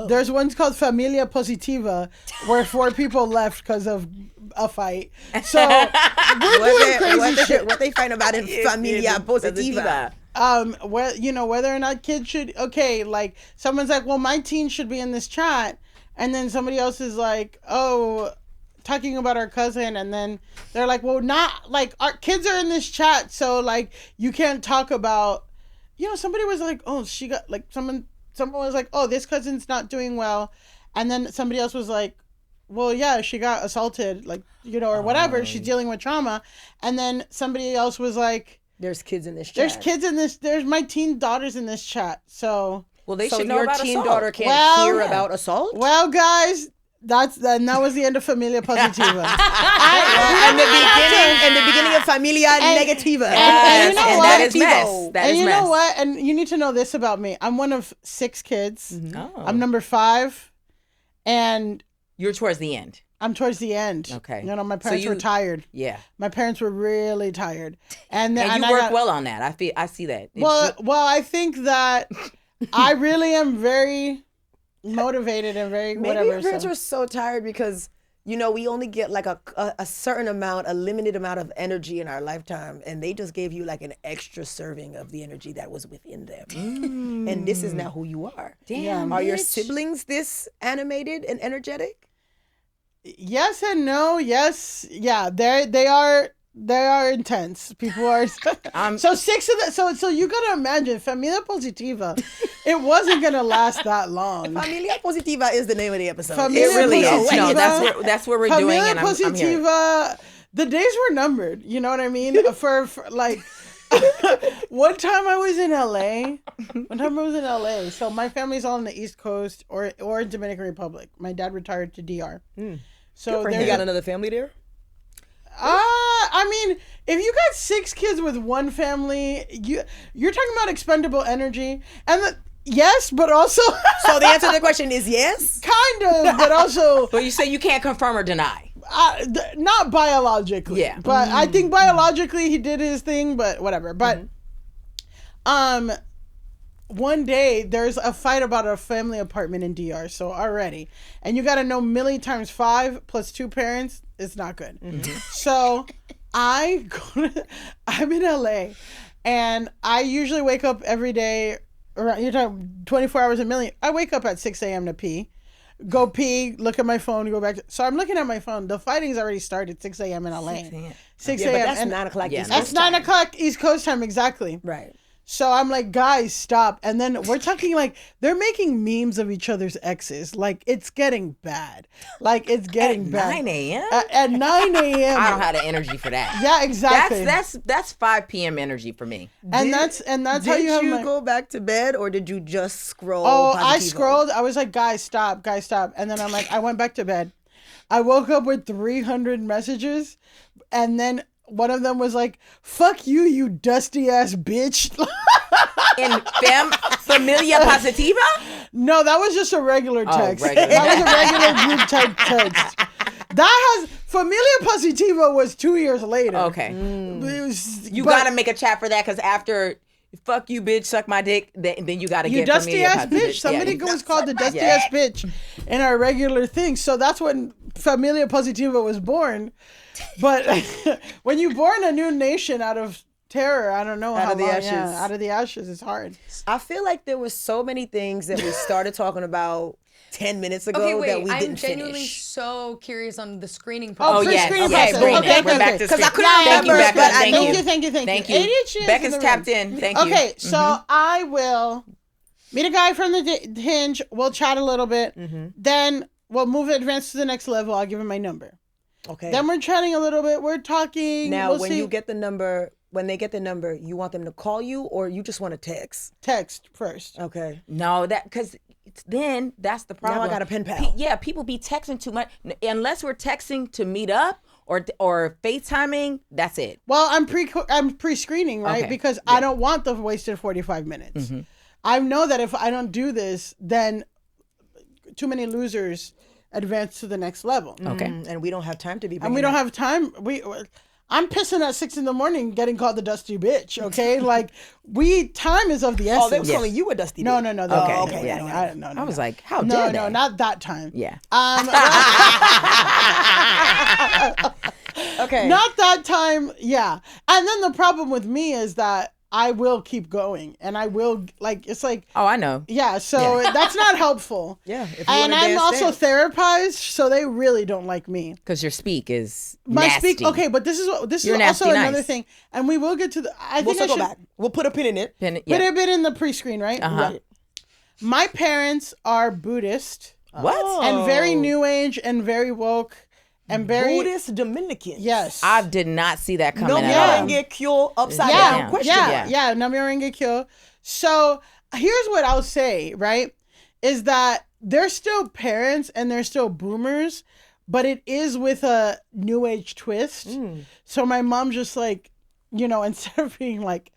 There's ones called Familia Positiva, where 4 people left because of a fight. So we're doing crazy shit. What they find about in Familia Positiva? Whether or not kids should. Okay, like someone's like, well, my teen should be in this chat, and then somebody else is like, oh, talking about our cousin, and then they're like, well, not like our kids are in this chat, so like you can't talk about. Somebody was like, oh, she got like someone was like, oh, this cousin's not doing well, and then somebody else was like, well, yeah, she got assaulted, like or whatever, she's dealing with trauma, and then somebody else was like, there's kids in this chat. There's my teen daughters in this chat, so. Well, they So should know your about teen assault. daughter can't hear about assault? Well, guys, that was the end of Familia Positiva. And the beginning of Familia Negativa. And you know what? That is mess. That is you mess. know what? And you need to know this about me. I'm one of 6 kids. Oh. I'm number 5, and You're towards the end. I'm towards the end. Okay. My parents were tired. Yeah. My parents were really tired, and you work well on that. I see that. Well, I think that I really am very motivated and very Maybe whatever. your parents were so tired because we only get like a certain amount, a limited amount of energy in our lifetime, and they just gave you like an extra serving of the energy that was within them. And this is now who you are. Damn. Are your siblings this animated and energetic? Yes and no. Yes, yeah. They are intense. People are. So 6 of the. So you gotta imagine Familia Positiva. It wasn't gonna last that long. Familia Positiva is the name of the episode. Familia It really is. Positiva. No, that's what we're doing, Familia and I'm hearing. Positiva. The days were numbered. You know what I mean? for like. One time I was in LA. So my family's all on the East Coast or Dominican Republic. My dad retired to DR. So you got another family there? I mean, if you got 6 kids with one family, you're talking about expendable energy, and yes, but also. So the answer to the question is yes? Kind of, but also. But you say you can't confirm or deny. Not biologically. Yeah. But I think biologically he did his thing, but whatever. But, one day there's a fight about a family apartment in DR. So already, and you got to know Milly times 5 plus 2 parents is not good. So I'm in LA, and I usually wake up every day around. You're talking 24 hours a Milly. I wake up at 6 a.m. to pee. Go pee, look at my phone, go back. So I'm looking at my phone. The fighting's already started 6 a.m. in LA. 6 a.m. But that's 9 o'clock East Coast That's 9 o'clock East Coast time, exactly. Right. So I'm like, guys, stop. And then we're talking like they're making memes of each other's exes. Like it's getting bad. Like it's getting bad. 9 a.m. At 9 a.m. I don't have the energy for that. Yeah, exactly. That's 5 p.m. energy for me. That's how you have. Did you go back to bed or did you just scroll? Oh, Positivo? I scrolled. I was like, guys, stop. And then I'm like, I went back to bed. I woke up with 300 messages, and then one of them was like, "Fuck you, you dusty ass bitch." In Familia Positiva? No, that was just a regular text. Regular. That was a regular group type text. That has Familia Positiva was 2 years later. Okay. You But got to make a chat for that because after fuck you, bitch, suck my dick, then you got to you get dusty Familia ass Positiva. bitch. Somebody was called the dusty Yeah. ass bitch in our regular thing. So that's when Familia Positiva was born. But when you born a new nation out of terror, I don't know Out how of the long. ashes. Yeah, out of the ashes, it's hard. I feel like there was so many things that we started talking about 10 minutes ago Okay, wait. that we I'm didn't genuinely finish. so curious on the screening Oh, process. for yes. screening Okay, process. screening. Okay, We're back to Because I screening. couldn't Thank you, remember, Becca. but I Thank knew. you. Thank you. ADHD Becca's is in the tapped room. in. Thank you. Okay, so I will meet a guy from the Hinge. We'll chat a little bit. Then we'll advance to the next level. I'll give him my number. Okay. Then we're chatting a little bit. We're talking. Now, we'll when see. you get the number, when they get the number, you want them to call you or you just want to text? Text first. Okay. No, because then that's the problem. Now I got a pen pal. Yeah, people be texting too much. Unless we're texting to meet up or FaceTiming, that's it. Well, I'm pre-screening, right? Okay. Because I don't want the wasted 45 minutes. I know that if I don't do this, then too many losers advance to the next level. Okay. And we don't have time to be. And we don't have time. I'm pissing at 6 a.m. getting called the dusty bitch. Okay, like time is of the essence. Oh, they were calling you a dusty. No. bitch. Okay. okay, No, yeah, no. I was like, how No, dare no, they? not that time. Yeah. Okay. Not that time. Yeah. And then the problem with me is that I will keep going, and I will it's like. Oh, I know. Yeah, so that's not helpful. Yeah, if you and wanna I'm dance, also dance. therapized, so they really don't like me. Because your speak is My nasty. okay, but this You're is nasty also nice. another thing, and we will get to the. I We'll think I circle should back. We'll put a pin in it. Then, put yeah. a bit in the pre-screen, right? Right. My parents are Buddhist What? and very new age and very woke and very Buddhist Dominicans. yes. I did not see that coming No at Yeah. all. get killed upside yeah, down. Question. yeah. Namyo Renge-kyo. So here's what I'll say, right? Is that they're still parents and they're still boomers, but it is with a new age twist. So my mom just like, instead of being like,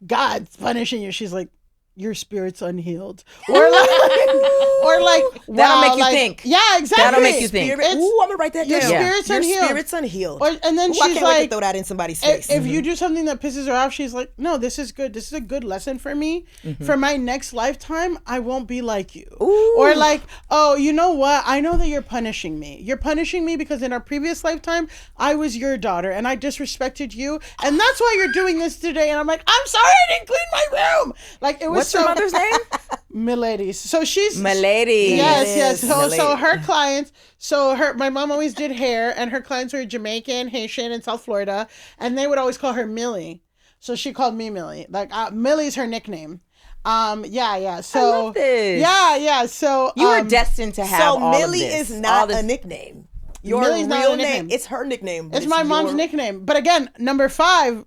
God's punishing you, she's like, your spirit's unhealed. Or like, wow, That'll make you like, think. Yeah, exactly. That'll make you think. Spirit. It's- Ooh, I'm gonna write that your down. spirit's Your unhealed. spirit's unhealed. And then Ooh, I she's can't wait to like, throw that in somebody's face. if you do something that pisses her off, she's like, no, this is good. This is a good lesson for me. For my next lifetime, I won't be like you. Ooh. Or like, oh, you know what? I know that you're punishing me. You're punishing me because in our previous lifetime, I was your daughter and I disrespected you. And that's why you're doing this today. And I'm like, I'm sorry I didn't clean my room. Like, it was What's your mother's name? Milady. So she's... Milady. Yes. So Milady. her clients, my mom always did hair, and her clients were Jamaican, Haitian, and South Florida, and they would always call her Millie. So she called me Millie. Like Millie's her nickname. So I love this. Yeah. So You were destined to have so all Millie of this. is All not this. a nickname. Your Millie's not real a name. nickname. It's her nickname. but It's my mom's your- nickname. But again, number 5.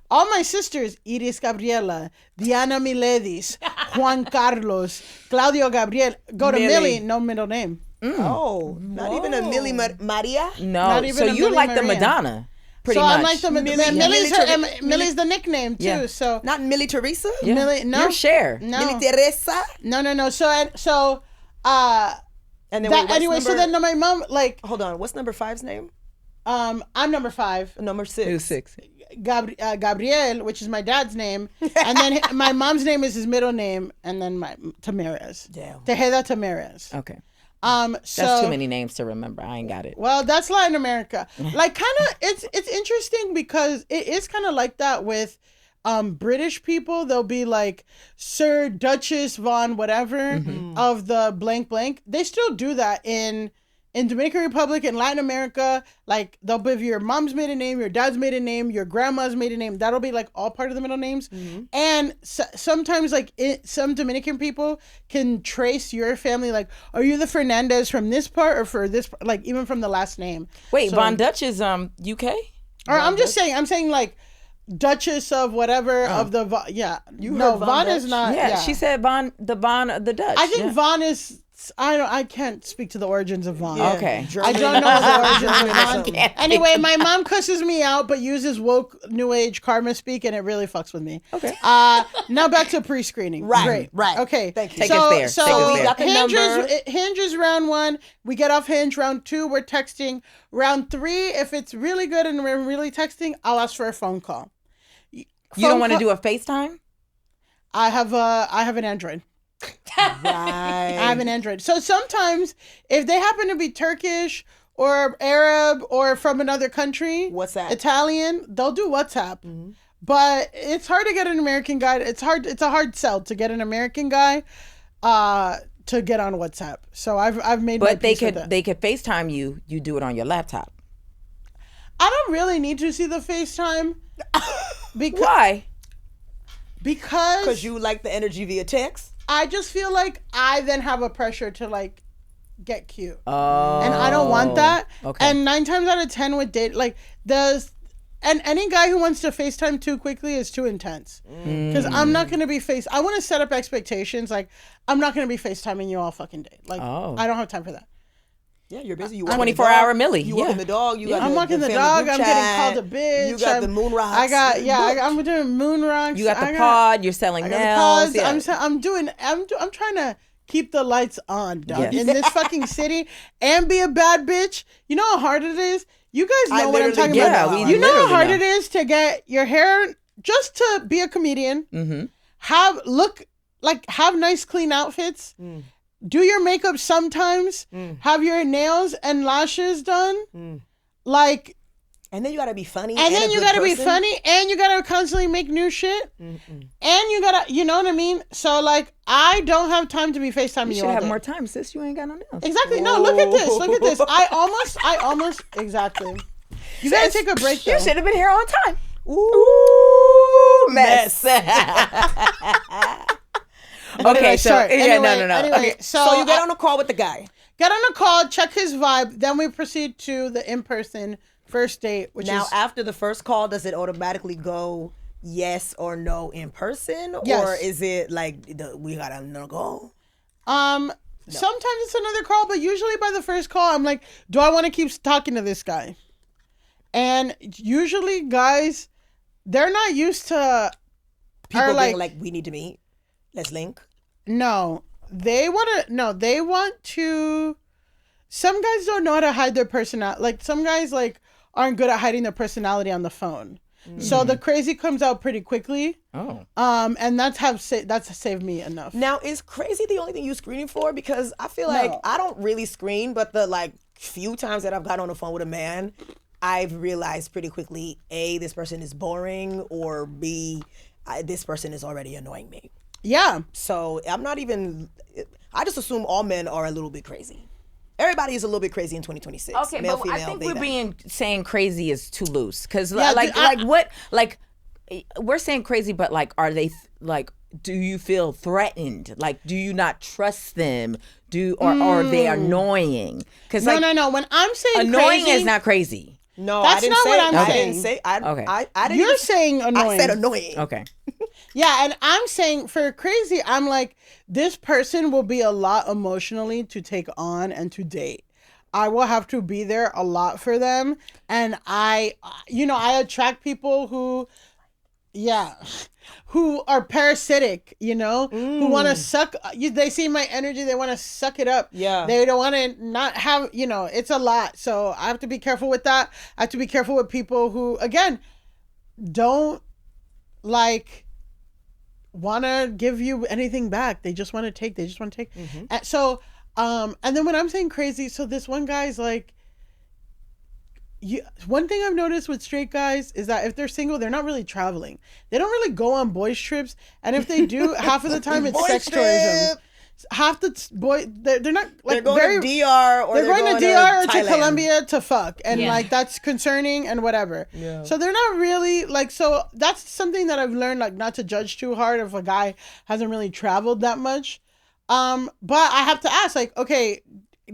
All my sisters, Iris Gabriela, Diana Miledis, Juan Carlos, Claudio Gabriel, go to Millie. Millie, no middle name. Oh, not even a Millie Maria. No. Not even So a you're Milli like the Maria. Madonna, pretty So much. I'm like the Millie's the nickname too. Yeah. So Not Millie Teresa. Yeah. Millie, no, You're Cher. no, Millie Teresa. no. And then That wait, anyway. So then my mom hold on. What's number 5's name? I'm number 5. Number 6. Who's 6? Gabriel, which is my dad's name, and then my mom's name is his middle name, and then my Tamarez. Damn. Tejeda Tamarez. Okay. So That's too many names to remember. I ain't got it. Well, that's Latin America. Like, kind of, it's interesting because it is kind of like that with British people. They'll be like Sir, Duchess, Von, whatever of the blank blank. They still do that in Dominican Republic and Latin America. Like, they'll give your mom's maiden name, your dad's maiden name, your grandma's maiden name. That'll be like all part of the middle names. And sometimes like some Dominican people can trace your family. Like, are you the Fernandez from this part or for this, like even from the last name? Wait, So- Von Dutch is UK? Or I'm saying like Duchess of whatever of the, You heard Von Von is Dutch? not. Yeah, she said the Dutch. I think yeah. Von is I can't speak to the origins of Vaughn. Okay. I don't know the origins of Vaughn. Anyway, my mom cusses me out, but uses woke new age karma speak, and it really fucks with me. Okay. Now back to pre-screening. Right. Great. Right. Okay. Thank you. Take us there. So Take us we there. got the number. Hinge is round 1. We get off Hinge. Round 2, we're texting. Round 3, if it's really good and we're really texting, I'll ask for a phone call. You don't want to do a FaceTime? I have an Android. Right. I have an Android. So sometimes if they happen to be Turkish or Arab or from another country, WhatsApp. Italian, they'll do WhatsApp. Mm-hmm. But it's hard to get an American guy. It's a hard sell to get an American guy to get on WhatsApp. So I've made my peace with that. They could FaceTime you. You do it on your laptop. I don't really need to see the FaceTime. Why? Because you like the energy via text? I just feel like I then have a pressure to like get cute. Oh. And I don't want that. Okay. And 9 times out of 10 with date, like and any guy who wants to FaceTime too quickly is too intense. Because I'm not going to be I want to set up expectations. Like, I'm not going to be FaceTiming you all fucking day. Like, I don't have time for that. Yeah, you're busy. You 24-hour Milly. You walking the dog. You got I'm walking the dog. I'm getting called a bitch. You got the moon rocks. I'm doing moon rocks. You got the pod. You're selling nails. Yeah. I'm trying to keep the lights on, dog, in this fucking city and be a bad bitch. You know how hard it is? You guys know what I'm talking about. You know how hard it is to get your hair, just to be a comedian, have nice clean outfits, do your makeup sometimes, have your nails and lashes done, like, and then you gotta be funny, and then you gotta be funny, and you gotta constantly make new shit, and you gotta, you know what I mean? So like, I don't have time to be FaceTiming you. You should have more time, sis. You ain't got no nails. Exactly. No, look at this. I almost exactly. You gotta take a break though. You should have been here on time. Ooh, mess. Okay, so anyway, Okay, so you get on a call with the guy. Get on a call, check his vibe, then we proceed to the in-person first date, which now, is after the first call, does it automatically go yes or no in person? Yes. Or is it like we got another call? Sometimes it's another call, but usually by the first call, I'm like, do I want to keep talking to this guy? And usually guys, they're not used to people being like, we need to meet. Let's link. No, they want to. Some guys don't know how to hide their personality. Like, some guys aren't good at hiding their personality on the phone. So the crazy comes out pretty quickly. Oh. And that's saved me enough. Now, is crazy the only thing you screening for? Because I feel like I don't really screen, but the few times that I've got on the phone with a man, I've realized pretty quickly, A, this person is boring, or B, this person is already annoying me. Yeah. So I'm not even, I just assume all men are a little bit crazy. Everybody is a little bit crazy in 2026. Okay, male, but female, I think they saying crazy is too loose. Because we're saying crazy, but are they do you feel threatened? Do you not trust them? Or are they annoying? Because no. When I'm saying annoying crazy, is not crazy. No, that's I didn't not say, what I'm I saying. didn't say. Okay. I didn't. You're saying annoying. I said annoying. Okay. Yeah, and I'm saying for crazy, I'm like, this person will be a lot emotionally to take on and to date. I will have to be there a lot for them. And I attract people who are parasitic, who want to suck. They see my energy. They want to suck it up. Yeah. They don't want to not have, it's a lot. So I have to be careful with that. I have to be careful with people who, again, don't want to give you anything back. They just want to take. Mm-hmm. And so, and then when I'm saying crazy, so this one guy's like, one thing I've noticed with straight guys is that if they're single, they're not really traveling. They don't really go on boys trips, and if they do, half of the time it's sex tourism. Half the they're not they're going to DR or they're going to DR or to Thailand. Colombia to fuck, and that's concerning and whatever. Yeah. So they're not really so that's something that I've learned, not to judge too hard if a guy hasn't really traveled that much. But I have to ask, okay,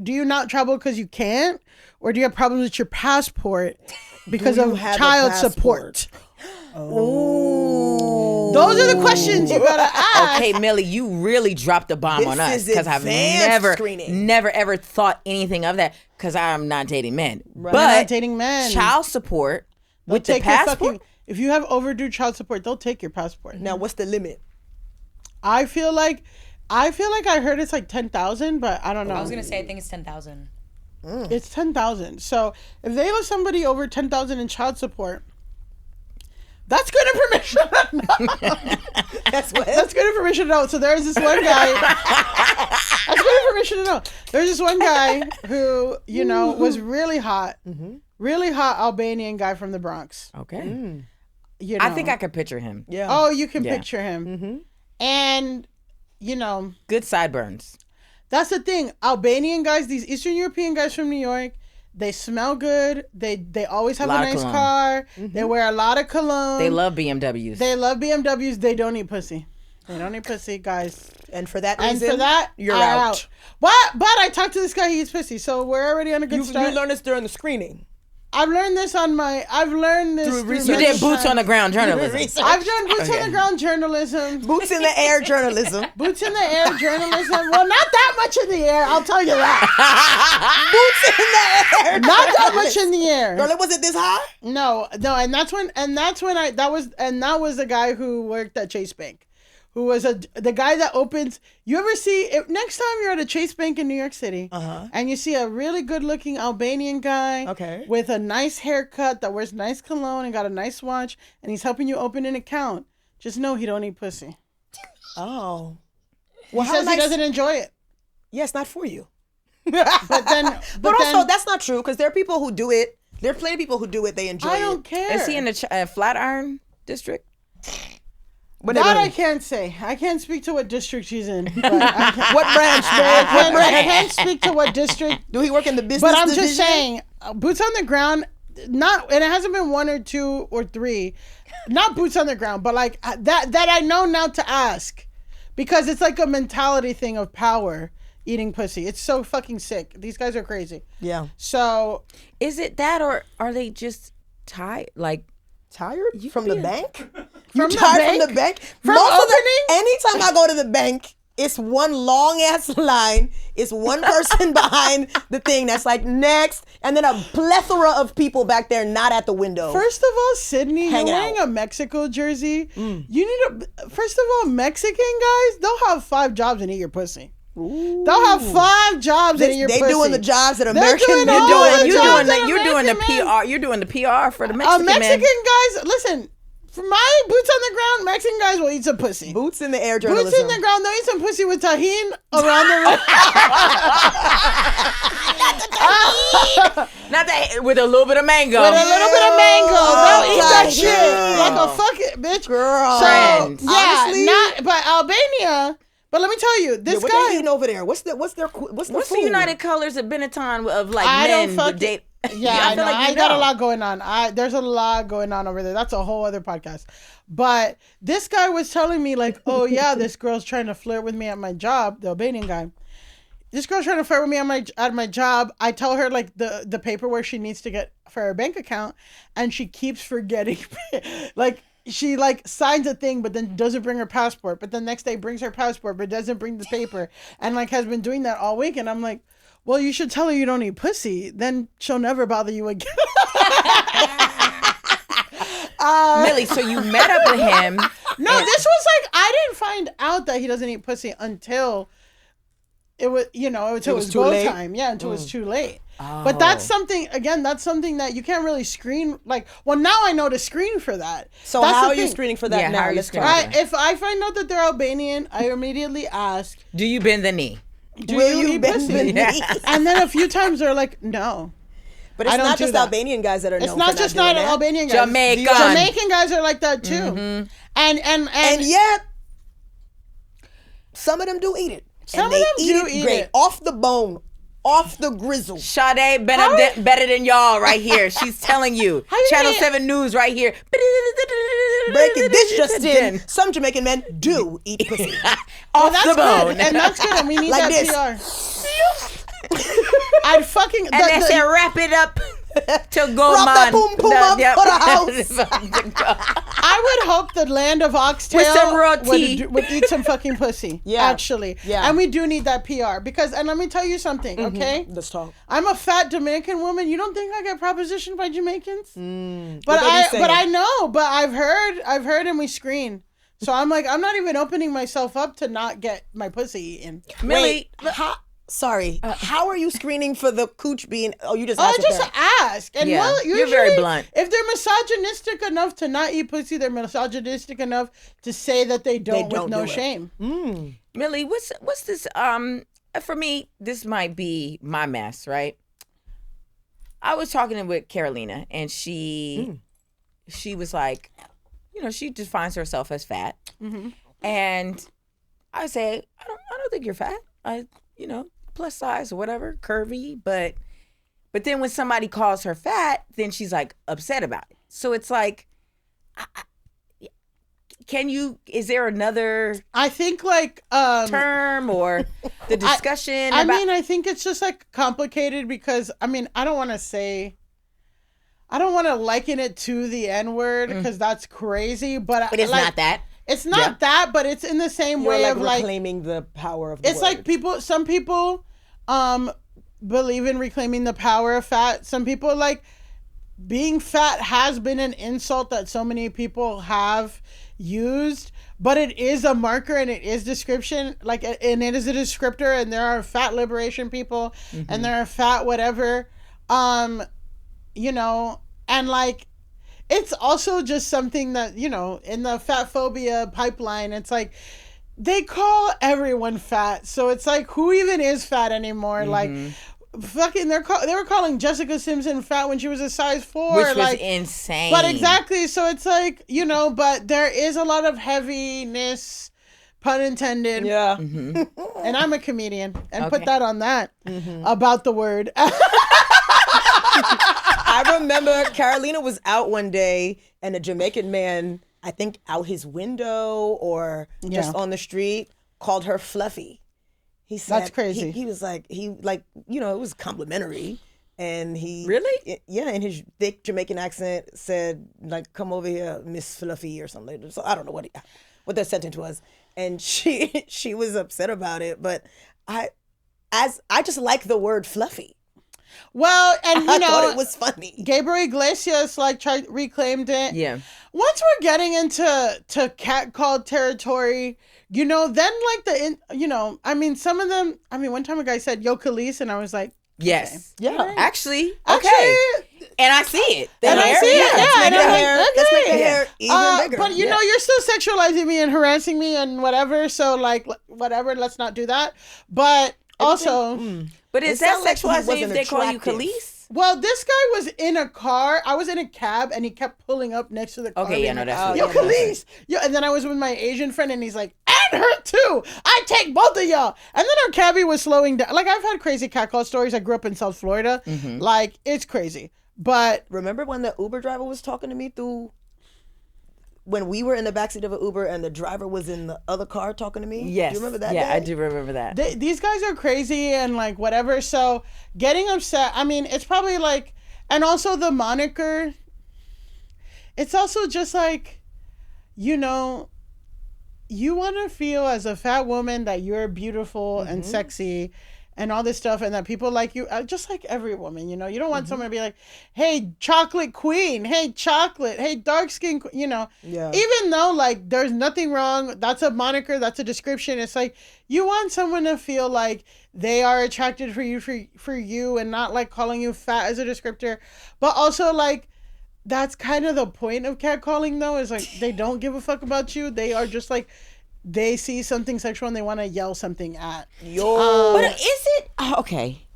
do you not travel because you can't, or do you have problems with your passport because of child support? Oh. Those are the questions you gotta ask. Okay, Milly, you really dropped the bomb on us because I've never ever thought anything of that because I'm not dating men. Right. But You're not dating men. Child support with the passport. If you have overdue child support, they'll take your passport. Now, what's the limit? I feel like I heard it's like 10,000, but I don't know. I was gonna say I think it's 10,000. It's 10,000. So if they owe somebody over 10,000 in child support, that's good information to know. That's good information to know. So there's this one guy. That's good information to know. There's this one guy who, was really hot. Really hot Albanian guy from the Bronx. Okay. I think I could picture him. Yeah. Oh, you can picture him. And, good sideburns. That's the thing. Albanian guys, these Eastern European guys from New York, they smell good. They always have a nice car. They wear a lot of cologne. They love BMWs. They don't eat pussy. They don't eat pussy, guys. And for that reason, you're out. out. But I talked to this guy. He eats pussy, so we're already on a good start. You learned this during the screening. I've learned this through research. You did boots on the ground journalism. I've done boots on the ground journalism. Boots in the air journalism. Boots in the air journalism. Well, not that much in the air, I'll tell you that. Boots in the air. Not that much in the air. Girl, was it this high? No, and that's when that was the guy who worked at Chase Bank. Who was the guy that opens? You ever see? Next time you're at a Chase Bank in New York City, and you see a really good-looking Albanian guy, with a nice haircut that wears nice cologne and got a nice watch, and he's helping you open an account. Just know he don't eat pussy. Oh, well, he says he doesn't enjoy it. Yeah, it's not for you. but also that's not true because there are people who do it. There are plenty of people who do it. They enjoy it. I don't care. Is he in the Flatiron district? I can't say. I can't speak to what district she's in. What branch? I can't speak to what district. Do he work in the business But I'm division? just saying, boots on the ground, and it hasn't been 1 or 2 or 3, not boots on the ground, but like that I know now to ask. Because it's like a mentality thing of power, eating pussy. It's so fucking sick. These guys are crazy. Yeah. So. Is it that or are they just tired? Like. Tired from the bank? From the bank? From opening? Anytime I go to the bank, it's one long ass line. It's one person behind the thing that's like next, and then a plethora of people back there not at the window. First of all, Sydnee, you're wearing a Mexico jersey. You need first of all, Mexican guys, they'll have 5 jobs and eat your pussy. Ooh. They'll have 5 jobs and eat your pussy. They doing the jobs that American You're doing the PR for the Mexican Mexican guys, listen. For my boots on the ground, Mexican guys will eat some pussy. Boots in the air journalism. Boots in the ground, they'll eat some pussy with tahini around the room. Not that, with a little bit of mango. With a little bit of mango. They'll eat that shit like a fucking bitch. Girl. So, yeah, but Albania. But let me tell you, this what guy. What they eating over there? What's the United Colors of Benetton of like I men don't with date? Yeah, I know. I got a lot going on. There's a lot going on over there. That's a whole other podcast. But this guy was telling me like, oh yeah, this girl's trying to flirt with me at my job, the Albanian guy. This girl's trying to flirt with me at my job. I tell her like the paperwork she needs to get for her bank account, and she keeps forgetting. Like she like signs a thing, but then doesn't bring her passport. But the next day brings her passport, but doesn't bring the paper, and like has been doing that all week. And I'm like, well, you should tell her you don't eat pussy. Then she'll never bother you again. Milly, so you met up with him. No, this was like, I didn't find out that he doesn't eat pussy until it was, until it was go time. Yeah, until it was too late. Oh. But that's something that you can't really screen. Like, well, now I know to screen for that. So that's how are you screening for that now? If I find out that they're Albanian, I immediately ask, do you bend the knee? Will you eat pussy? And then a few times they're like, no. But it's not just Albanian guys that are known for not just not Albanian guys. Jamaican guys are like that too. Mm-hmm. And yet some of them do eat it. Some of them do eat it. Off the bone. Off the grizzle. Sade better than y'all right here. She's telling you. Channel 7 News right here. Breaking this just in. Some Jamaican men do eat pussy. Off the bone. And that's good. And we need like that this. PR. I'd fucking... And they say wrap it up to go man. Wrap that boom up for the house. I would hope the land of oxtail With some raw tea. would eat some fucking pussy. Yeah. Actually. Yeah. And we do need that PR because, and let me tell you something, okay? Let's talk. I'm a fat Dominican woman. You don't think I get propositioned by Jamaicans? What they be saying? But I know. But I've heard, and we screen. So I'm like, I'm not even opening myself up to not get my pussy eaten. Millie, How are you screening for the cooch being? Oh, you just Oh, asked it just there. ask. And Yeah, well, you're very usually, blunt. If they're misogynistic enough to not eat pussy, they're misogynistic enough to say that they don't with don't no do it. shame. Millie, what's this? For me, this might be my mess, right? I was talking with Carolina, and she was like, she defines herself as fat, and I say, I don't think you're fat. Plus size or whatever, curvy, but then when somebody calls her fat, then she's like upset about it. So it's like, is there another I think like term or the discussion? I think it's just like complicated because I don't want to liken it to the N-word because that's crazy, but it's like, not that. It's not that, but it's in the same way of like reclaiming the power of the it's word. like some people believe in reclaiming the power of fat. Some people like being fat has been an insult that so many people have used, but it is a marker and it is description, like, and it is a descriptor, and there are fat liberation people and there are fat whatever, and like it's also just something that, in the fat phobia pipeline, it's like they call everyone fat. So it's like, who even is fat anymore? Like, fucking, they were calling Jessica Simpson fat when she was a size 4. Which was like, insane. But exactly. So it's like, but there is a lot of heaviness, pun intended. Yeah. And I'm a comedian. And Okay. put that on that about the word. I remember Carolina was out one day and a Jamaican man, I think out his window or just on the street, called her fluffy. He said, That's crazy. He was like, it was complimentary. And he Really? in his thick Jamaican accent said, like, come over here, Miss Fluffy or something. So I don't know what that sentence was. And she was upset about it. But I just like the word fluffy. Well, and I thought it was funny. Gabriel Iglesias reclaimed it. Yeah. Once we're getting into catcall territory, then like some of them. One time a guy said "Yo, Khalees," and I was like, Yes. Yeah. Actually, okay. Actually, And I see it. and I see it. Let's make and the I'm like, hair, okay. let's make the hair even bigger. But you're still sexualizing me and harassing me and whatever. So like whatever, let's not do that. But also. But is It that sound like he sexualizing if wasn't they call you attractive. Khalees? Well, this guy was in a car. I was in a cab, and he kept pulling up next to the car. Okay, yeah, no, that's Yo, weird. Khalees. Yo, and then I was with my Asian friend, and he's like, and her too. I take both of y'all. And then our cabbie was slowing down. Like, I've had crazy catcall stories. I grew up in South Florida. Like, it's crazy. But remember when the Uber driver was talking to me when we were in the backseat of an Uber and the driver was in the other car talking to me? Yes. Do you remember that? Yeah, day? I do remember that. these guys are crazy and like whatever. So getting upset, it's probably like, and also the moniker, it's also just like, you want to feel as a fat woman that you're beautiful and sexy and all this stuff, and that people like you, just like every woman, you don't want someone to be like, hey, chocolate queen, hey, chocolate, hey, dark skin, Yeah. even though like there's nothing wrong, that's a moniker, that's a description. It's like you want someone to feel like they are attracted for you and not like calling you fat as a descriptor. But also like that's kind of the point of catcalling though, is like they don't give a fuck about you. They are just like, they see something sexual and they want to yell something at. But is it okay?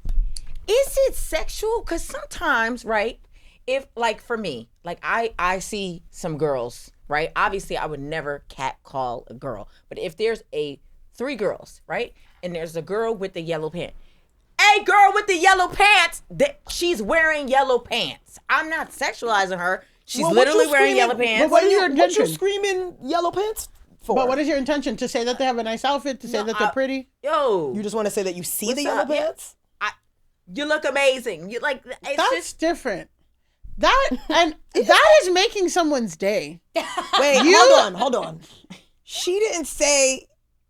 Is it sexual? Because sometimes, right? If like for me, like I see some girls, right? Obviously, I would never catcall a girl, but if there's 3 girls, right, and there's a girl with the yellow pants, a girl with the yellow pants, she's wearing yellow pants. I'm not sexualizing her. She's literally wearing yellow pants. But what is your What you intention? screaming yellow pants for? But what is your intention? To say that they have a nice outfit? To say that they're pretty? Yo, You just want to say that you see What's the yellow up? Yeah. pants? you look amazing. You like it's That's just different. That is making someone's day. Wait, hold on. She didn't say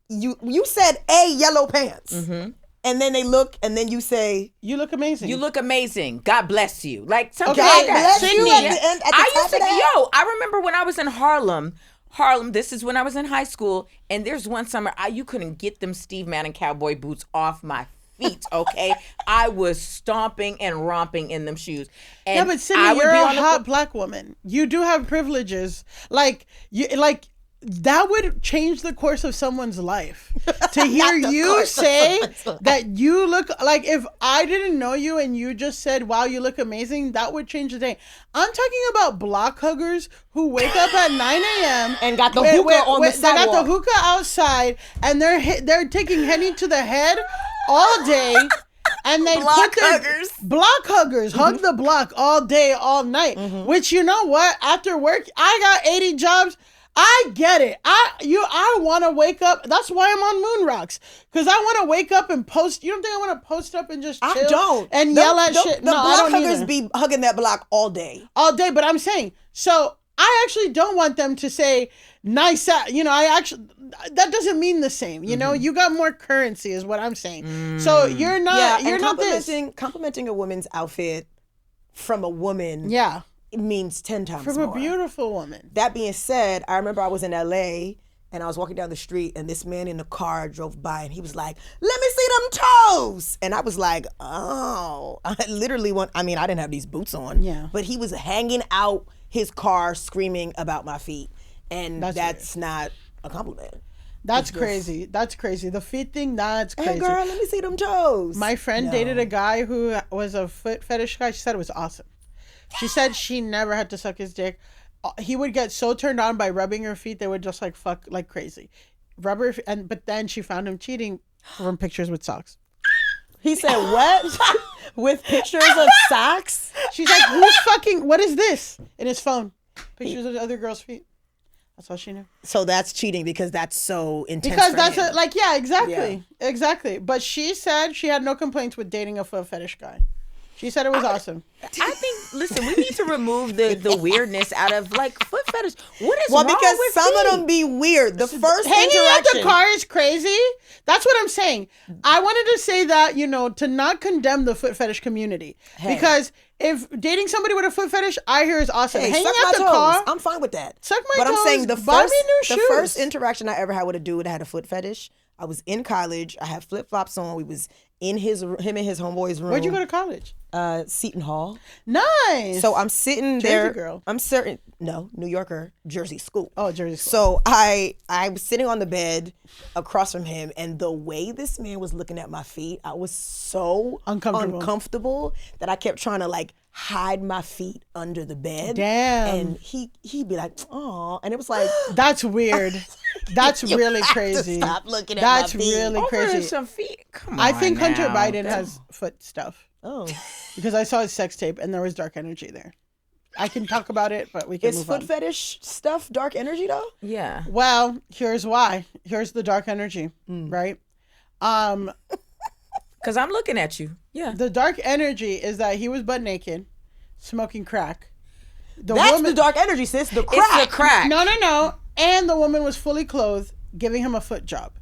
you said yellow pants. Mm-hmm. And then they look, and then you say, "You look amazing. You look amazing. God bless you." Like something God like that. bless you at the end. At the I remember when I was in Harlem. This is when I was in high school, and there's one summer you couldn't get them Steve Madden cowboy boots off my feet. Okay, I was stomping and romping in them shoes. And yeah, but Sydnee, you're a hot black woman. You do have privileges. That would change the course of someone's life. To hear you say that you look like, if I didn't know you and you just said, "Wow, you look amazing," that would change the day. I'm talking about block huggers who wake up at 9 a.m. and got the hookah on the sidewalk. They got the hookah outside, and they're taking Henny to the head all day. And they block huggers hug the block all day, all night. Mm-hmm. Which, you know what? After work, I got 80 jobs. I get it. I want to wake up. That's why I'm on Moon Rocks, because I want to wake up and post. You don't think I want to post up and just chill? I don't. And yell at shit. The block huggers be hugging that block all day. All day. But I'm saying, so I actually don't want them to say nice. That doesn't mean the same. You know, you got more currency is what I'm saying. So you're not. Yeah, you're not complimenting a woman's outfit from a woman. Yeah. It means 10 times from more. A beautiful woman. That being said, I remember I was in LA and I was walking down the street and this man in the car drove by and he was like, "Let me see them toes." And I was like, oh, I didn't have these boots on. Yeah. But he was hanging out his car screaming about my feet. And that's not a compliment. That's crazy. That's crazy. The feet thing, that's crazy. Hey girl, let me see them toes. My friend dated a guy who was a foot fetish guy. She said it was awesome. She said she never had to suck his dick. He would get so turned on by rubbing her feet, they would just like fuck like crazy. But then she found him cheating from pictures with socks. He said what? With pictures of socks? She's like, "Who's fucking? What is this?" In his phone, pictures of other girls' feet. That's all she knew. So that's cheating because that's so intense. Because that's exactly. But she said she had no complaints with dating a foot fetish guy. She said it was awesome. I think, listen, we need to remove the weirdness out of like foot fetish. What is wrong because with some feet? of them be weird. The first hanging out interaction. the car is crazy. That's what I'm saying. I wanted to say that, to not condemn the foot fetish community. Because if dating somebody with a foot fetish, I hear is awesome. Hey, hanging suck out my the toes. car. I'm fine with that. Suck my toes. But I'm saying the shoes. first interaction I ever had with a dude that had a foot fetish, I was in college. I had flip-flops on. We was in him and his homeboy's room. Where'd you go to college? Seton Hall. Nice. So I'm sitting Jersey there. Girl. I'm certain. No, New Yorker, Jersey school. Oh, Jersey school. So I was sitting on the bed across from him, and the way this man was looking at my feet, I was so uncomfortable that I kept trying to like hide my feet under the bed. Damn. And he'd be like, "Oh," and it was like, that's weird. That's really crazy. Stop looking at that's my feet. Really crazy. Some feet. Come on. I think now. Hunter Biden has foot stuff. Oh. Because I saw his sex tape and there was dark energy there. I can talk about it, but we can move on. Is foot fetish stuff dark energy though? Yeah. Well, here's why. Here's the dark energy, right? Because I'm looking at you. Yeah. The dark energy is that he was butt naked, smoking crack. That's the dark energy, sis. The crack. It's the crack. No. And the woman was fully clothed, giving him a foot job.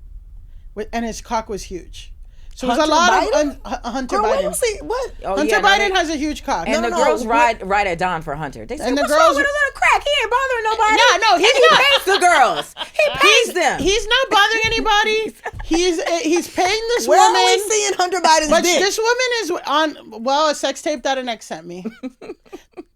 And his cock was huge. So there's a lot of Hunter Biden. What? Oh, Hunter Biden has a huge cock. And the girls ride at dawn for Hunter. They say, and the what's girls wrong with a little crack? He ain't bothering nobody. No, he pays the girls. He pays them. He's not bothering anybody. He's paying this Where woman. Where are we seeing Hunter Biden's but dick? This woman is on, a sex tape that an ex sent me.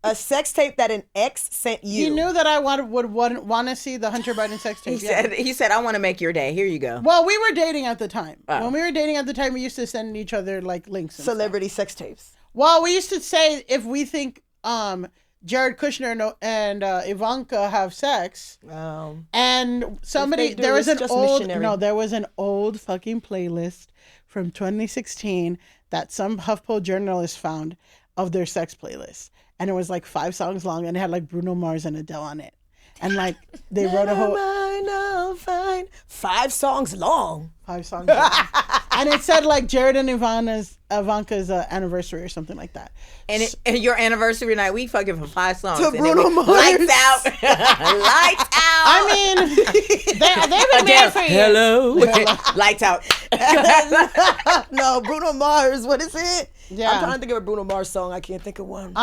A sex tape that an ex sent you. He knew that I would want to see the Hunter Biden sex tape. He said, I want to make your day. Here you go. Well, we were dating at the time. Oh. When we were dating at the time, we used to send each other like links. And celebrity sex tapes. Well, we used to say if we think Jared Kushner and Ivanka have sex, and somebody there was an old fucking playlist from 2016 that some HuffPo journalist found of their sex playlist. And it was like 5 songs long, and it had like Bruno Mars and Adele on it. And like they wrote a whole. mine, 5 songs long. 5 songs. And it said like Jared and Ivanka's anniversary or something like that. And your anniversary night, we fucking for 5 songs. To Bruno Mars. Lights out. Lights out. I mean, they've been married for years. Hello. Lights out. No, Bruno Mars. What is it? Yeah. I'm trying to think of a Bruno Mars song. I can't think of one.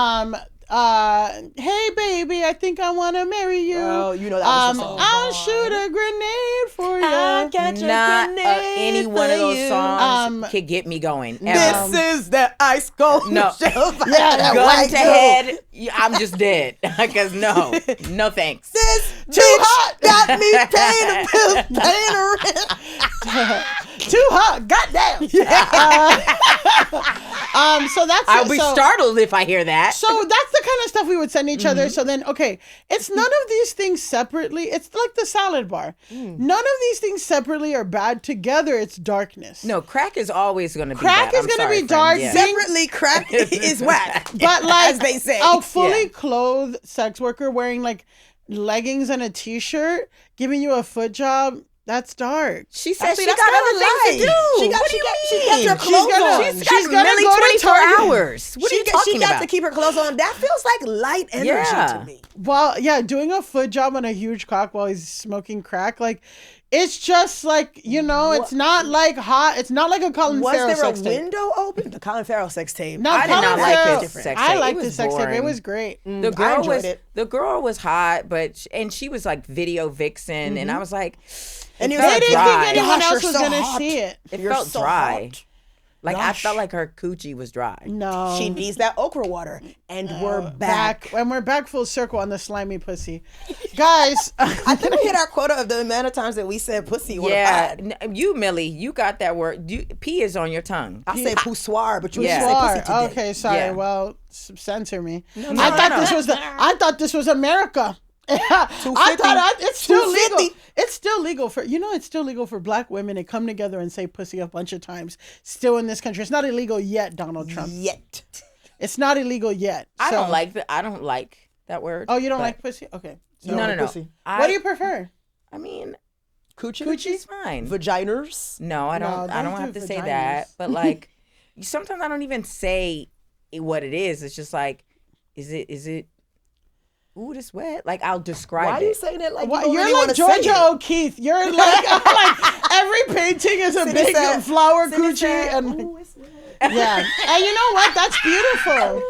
Hey baby, I think I want to marry you. Oh, you know that was the song. I'll shoot a grenade for you. I'll catch a Not grenade any one of those for you. songs could get me going. Ever. This is the ice cold. No. Yeah, Gun to head, I'm just dead. Because no thanks. This Too hot. got me paying a rent. Too hot. Goddamn. So that's I'll be startled if I hear that. So that's the kind of stuff we would send each other. So then, okay, it's none of these things separately. It's like the salad bar. None of these things separately are bad. Together, it's darkness. No, crack is always going to be Crack bad. is going to be dark. Yeah. Separately, crack is whack. But like, as they say. a fully clothed sex worker wearing like leggings and a t-shirt, giving you a foot job, that's dark. She said Actually, she that's got kinda other things to light. do. She got- What she do got- you she mean? got your clothes on. She's She's got gonna Milly go to 24 Target. hours. What are you talking She got about? to keep her clothes on. That feels like light energy Yeah. to me. Well, yeah, doing a foot job on a huge cock while he's smoking crack, like, it's just like, you know, it's not like hot. It's not like a Colin Was Farrell there a sex tape. window open? The Colin Farrell sex tape. No, I did Colin not like Farrell- his sex I tape. liked It the was sex tape. It boring. was great. The I girl enjoyed was it. the girl was hot, and she was like video vixen, and I was like, And it he was felt They didn't dry. think anyone Gosh, else you're was so going to hot. see it. It You're felt so dry. hot. Like Gosh. I felt like her coochie was dry. No. She needs that okra water. And we're back. And we're back full circle on the slimy pussy. Guys. I think we hit our quota of the amount of times that we said pussy. Yeah, you Millie, you got that word. P is on your tongue. I say poussoir, but you Yeah. say pussy today. Okay, sorry. Yeah. Well, censor me. no, I thought no. this was America. I thought it's still legal. 250. It's still legal for it's still legal for black women to come together and say pussy a bunch of times. Still in this country, it's not illegal yet, Donald Trump. Yet. It's not illegal yet. I So- don't like that. I don't like that word. Oh, you don't but- like pussy? Okay. So- No. Pussy. What do you prefer? I mean, Coochie? coochie's fine. Vaginers? No, I don't. No, I don't don't have do to say vaginas. that. But like, sometimes I don't even say what it is. It's just like, is it? Ooh, this wet. Like I'll describe Why are you it. saying it like Why- you don't you're really like want to say Georgia it? O'Keeffe. You're like every painting is a Sydnee big said- flower Sydnee coochie said, and "Ooh, it's wet." yeah. And you know what? That's beautiful.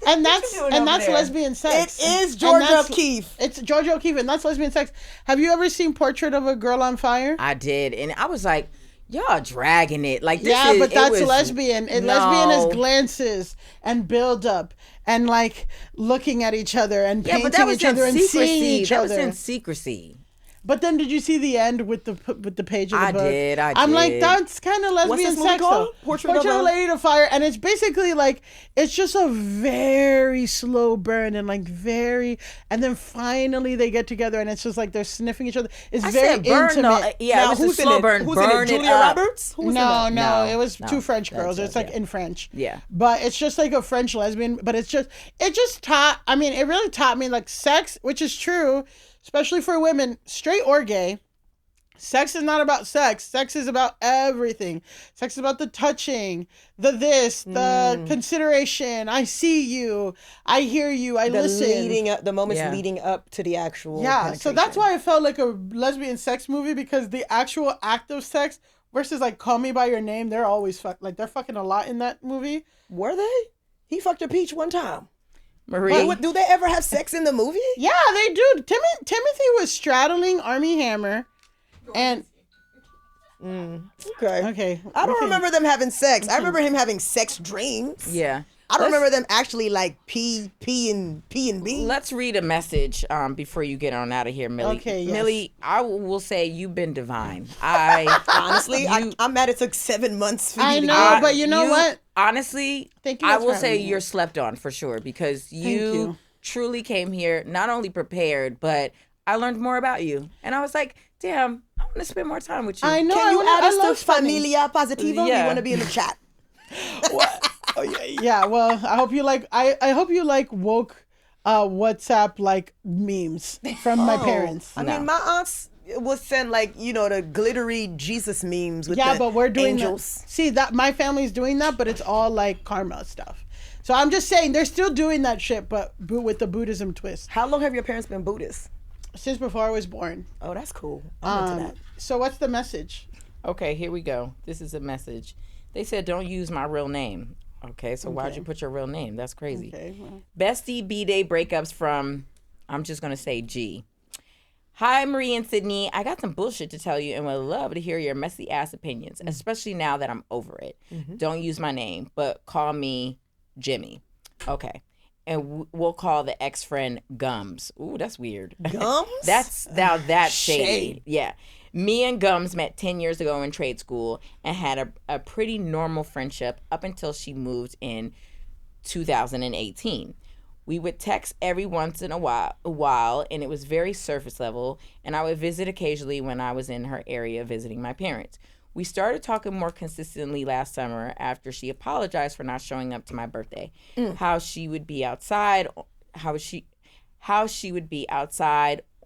And that's lesbian sex. It is And Georgia that's- O'Keeffe. It's Georgia O'Keeffe, and that's lesbian sex. Have you ever seen Portrait of a Girl on Fire? I did, and I was like, y'all dragging it. Like this Yeah, is, but it that's was- lesbian. And No. lesbian is glances and build up and like looking at each other and Yeah, but that painting was each other in and seeing secrecy. each That was other. in secrecy. But then did you see the end with the page of the I book? did, I I'm like, did. that's kind of lesbian this movie sex called? though. Portrait of of a a- Lady to Fire, and it's basically like it's just a very slow burn and like and then finally they get together and it's just like they're sniffing each other. It's I very said burn. intimate. No, yeah, Now, it was who's a in slow it? burn. Who's Burn in it? it Julia up. Roberts? Who's in No, it? no, No, it was no. two French That's girls. it, It's like yeah. in French. Yeah. But it's just like a French lesbian. But it just taught. I mean, it really taught me like sex, which is true, especially for women, straight or gay. Sex is not about sex. Sex is about everything. Sex is about the touching, the consideration. I see you. I hear you. I listen. The moments Yeah. leading up to the actual Yeah, so that's why it felt like a lesbian sex movie because the actual act of sex versus like Call Me by Your Name, they're always they're fucking a lot in that movie. Were they? He fucked a peach one time. Marie. Wait, do they ever have sex in the movie? Yeah, they do. Timothy was straddling Armie Hammer, and Okay. I we don't can- remember them having sex. I remember him having sex dreams. Yeah. I don't Let's- remember them actually like P and B. Let's read a message before you get on out of here, Millie. Okay, yes. Millie, I will say you've been divine. I Honestly, I'm mad it took 7 months for I you to know, get but you know what? Honestly, Thank you I guys will for say having me. you're slept on for sure because you. truly came here not only prepared, but I learned more about you. And I was like, damn, I want to spend more time with you. I know. Can you add us love to spending- Familia Positiva? Yeah. We want to be in the chat. Oh, yeah, well, I hope you like. I hope you like woke WhatsApp like memes from my parents. I mean, my aunts would send like, the glittery Jesus memes with the but we're doing angels. that. See, that my family's doing that, but it's all like karma stuff. So I'm just saying they're still doing that shit, but with the Buddhism twist. How long have your parents been Buddhists? Since before I was born. Oh, that's cool. I'm into that. So what's the message? Okay, here we go. This is a message. They said don't use my real name. Okay, so why'd you put your real name? That's crazy. Okay, well. Bestie B-Day breakups from, I'm just going to say G. Hi, Marie and Sydnee. I got some bullshit to tell you and would love to hear your messy ass opinions, especially now that I'm over it. Don't use my name, but call me Jimmy. Okay. And we'll call the ex-friend Gums. Ooh, that's weird. Gums? That's shady. Yeah. Me and Gums met 10 years ago in trade school and had a pretty normal friendship up until she moved in 2018. We would text every once in a while, and it was very surface level, and I would visit occasionally when I was in her area visiting my parents. We started talking more consistently last summer after she apologized for not showing up to my birthday. How she would be outside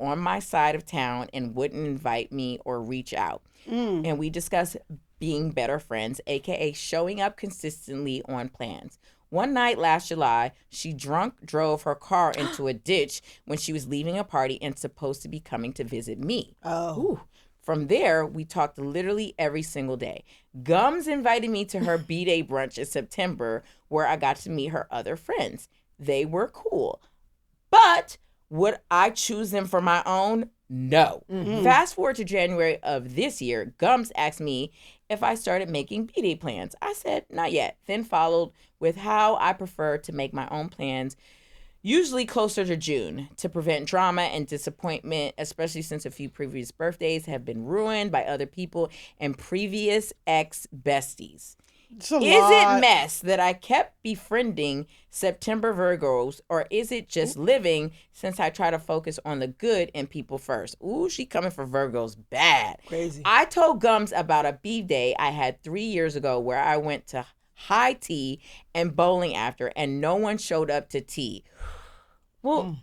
on my side of town and wouldn't invite me or reach out. And we discussed being better friends, aka showing up consistently on plans. One night last July, she drove her car into a ditch when she was leaving a party and supposed to be coming to visit me. Oh. Ooh. From there, we talked literally every single day. Gums invited me to her B-Day brunch in September where I got to meet her other friends. They were cool. But would I choose them for my own? No. Fast forward to January of this year, Gums asked me if I started making B-Day plans. I said, not yet. Then followed with how I prefer to make my own plans, usually closer to June, to prevent drama and disappointment, especially since a few previous birthdays have been ruined by other people and previous ex-besties. Is it mess that I kept befriending September Virgos, or is it just living since I try to focus on the good in people first? Ooh, she coming for Virgos bad. Crazy. I told Gums about a B-Day I had 3 years ago where I went to high tea and bowling after, and no one showed up to tea. Well,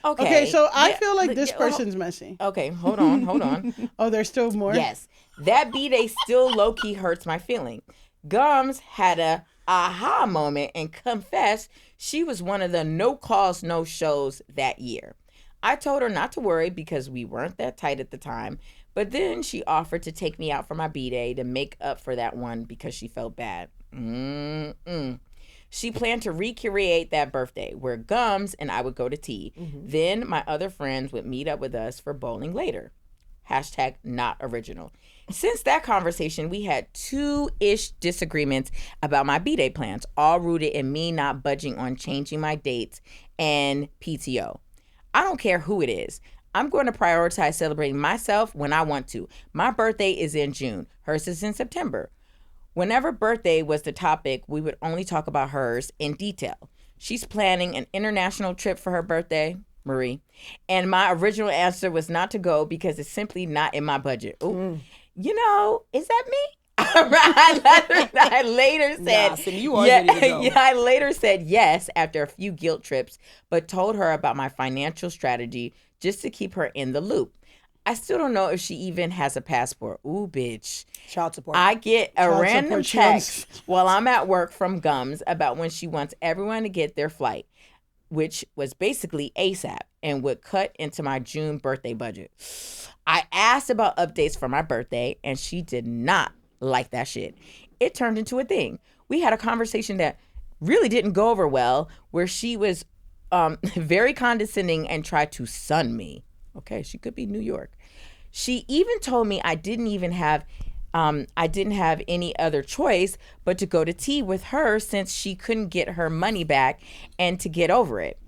okay, so I feel like this person's messy. Okay, hold on. Oh, there's still more? Yes. That B-Day still low-key hurts my feeling. Gums had a aha moment and confessed she was one of the no calls, no shows that year. I told her not to worry because we weren't that tight at the time, but then she offered to take me out for my B-Day to make up for that one because she felt bad. She planned to recreate that birthday where Gums and I would go to tea. Then my other friends would meet up with us for bowling later. Hashtag not original. Since that conversation, we had 2-ish disagreements about my B-Day plans, all rooted in me not budging on changing my dates and PTO. I don't care who it is. I'm going to prioritize celebrating myself when I want to. My birthday is in June. Hers is in September. Whenever birthday was the topic, we would only talk about hers in detail. She's planning an international trip for her birthday, Marie, and my original answer was not to go because it's simply not in my budget. Ooh. Is that me? I later said, I later said yes after a few guilt trips, but told her about my financial strategy just to keep her in the loop. I still don't know if she even has a passport. Ooh, bitch. Child support. I get a random text while I'm at work from Gums about when she wants everyone to get their flight, which was basically ASAP and would cut into my June birthday budget. I asked about updates for my birthday, and she did not like that shit. It turned into a thing. We had a conversation that really didn't go over well, where she was very condescending and tried to sun me. Okay, she could be New York. She even told me I didn't have any other choice but to go to tea with her since she couldn't get her money back and to get over it.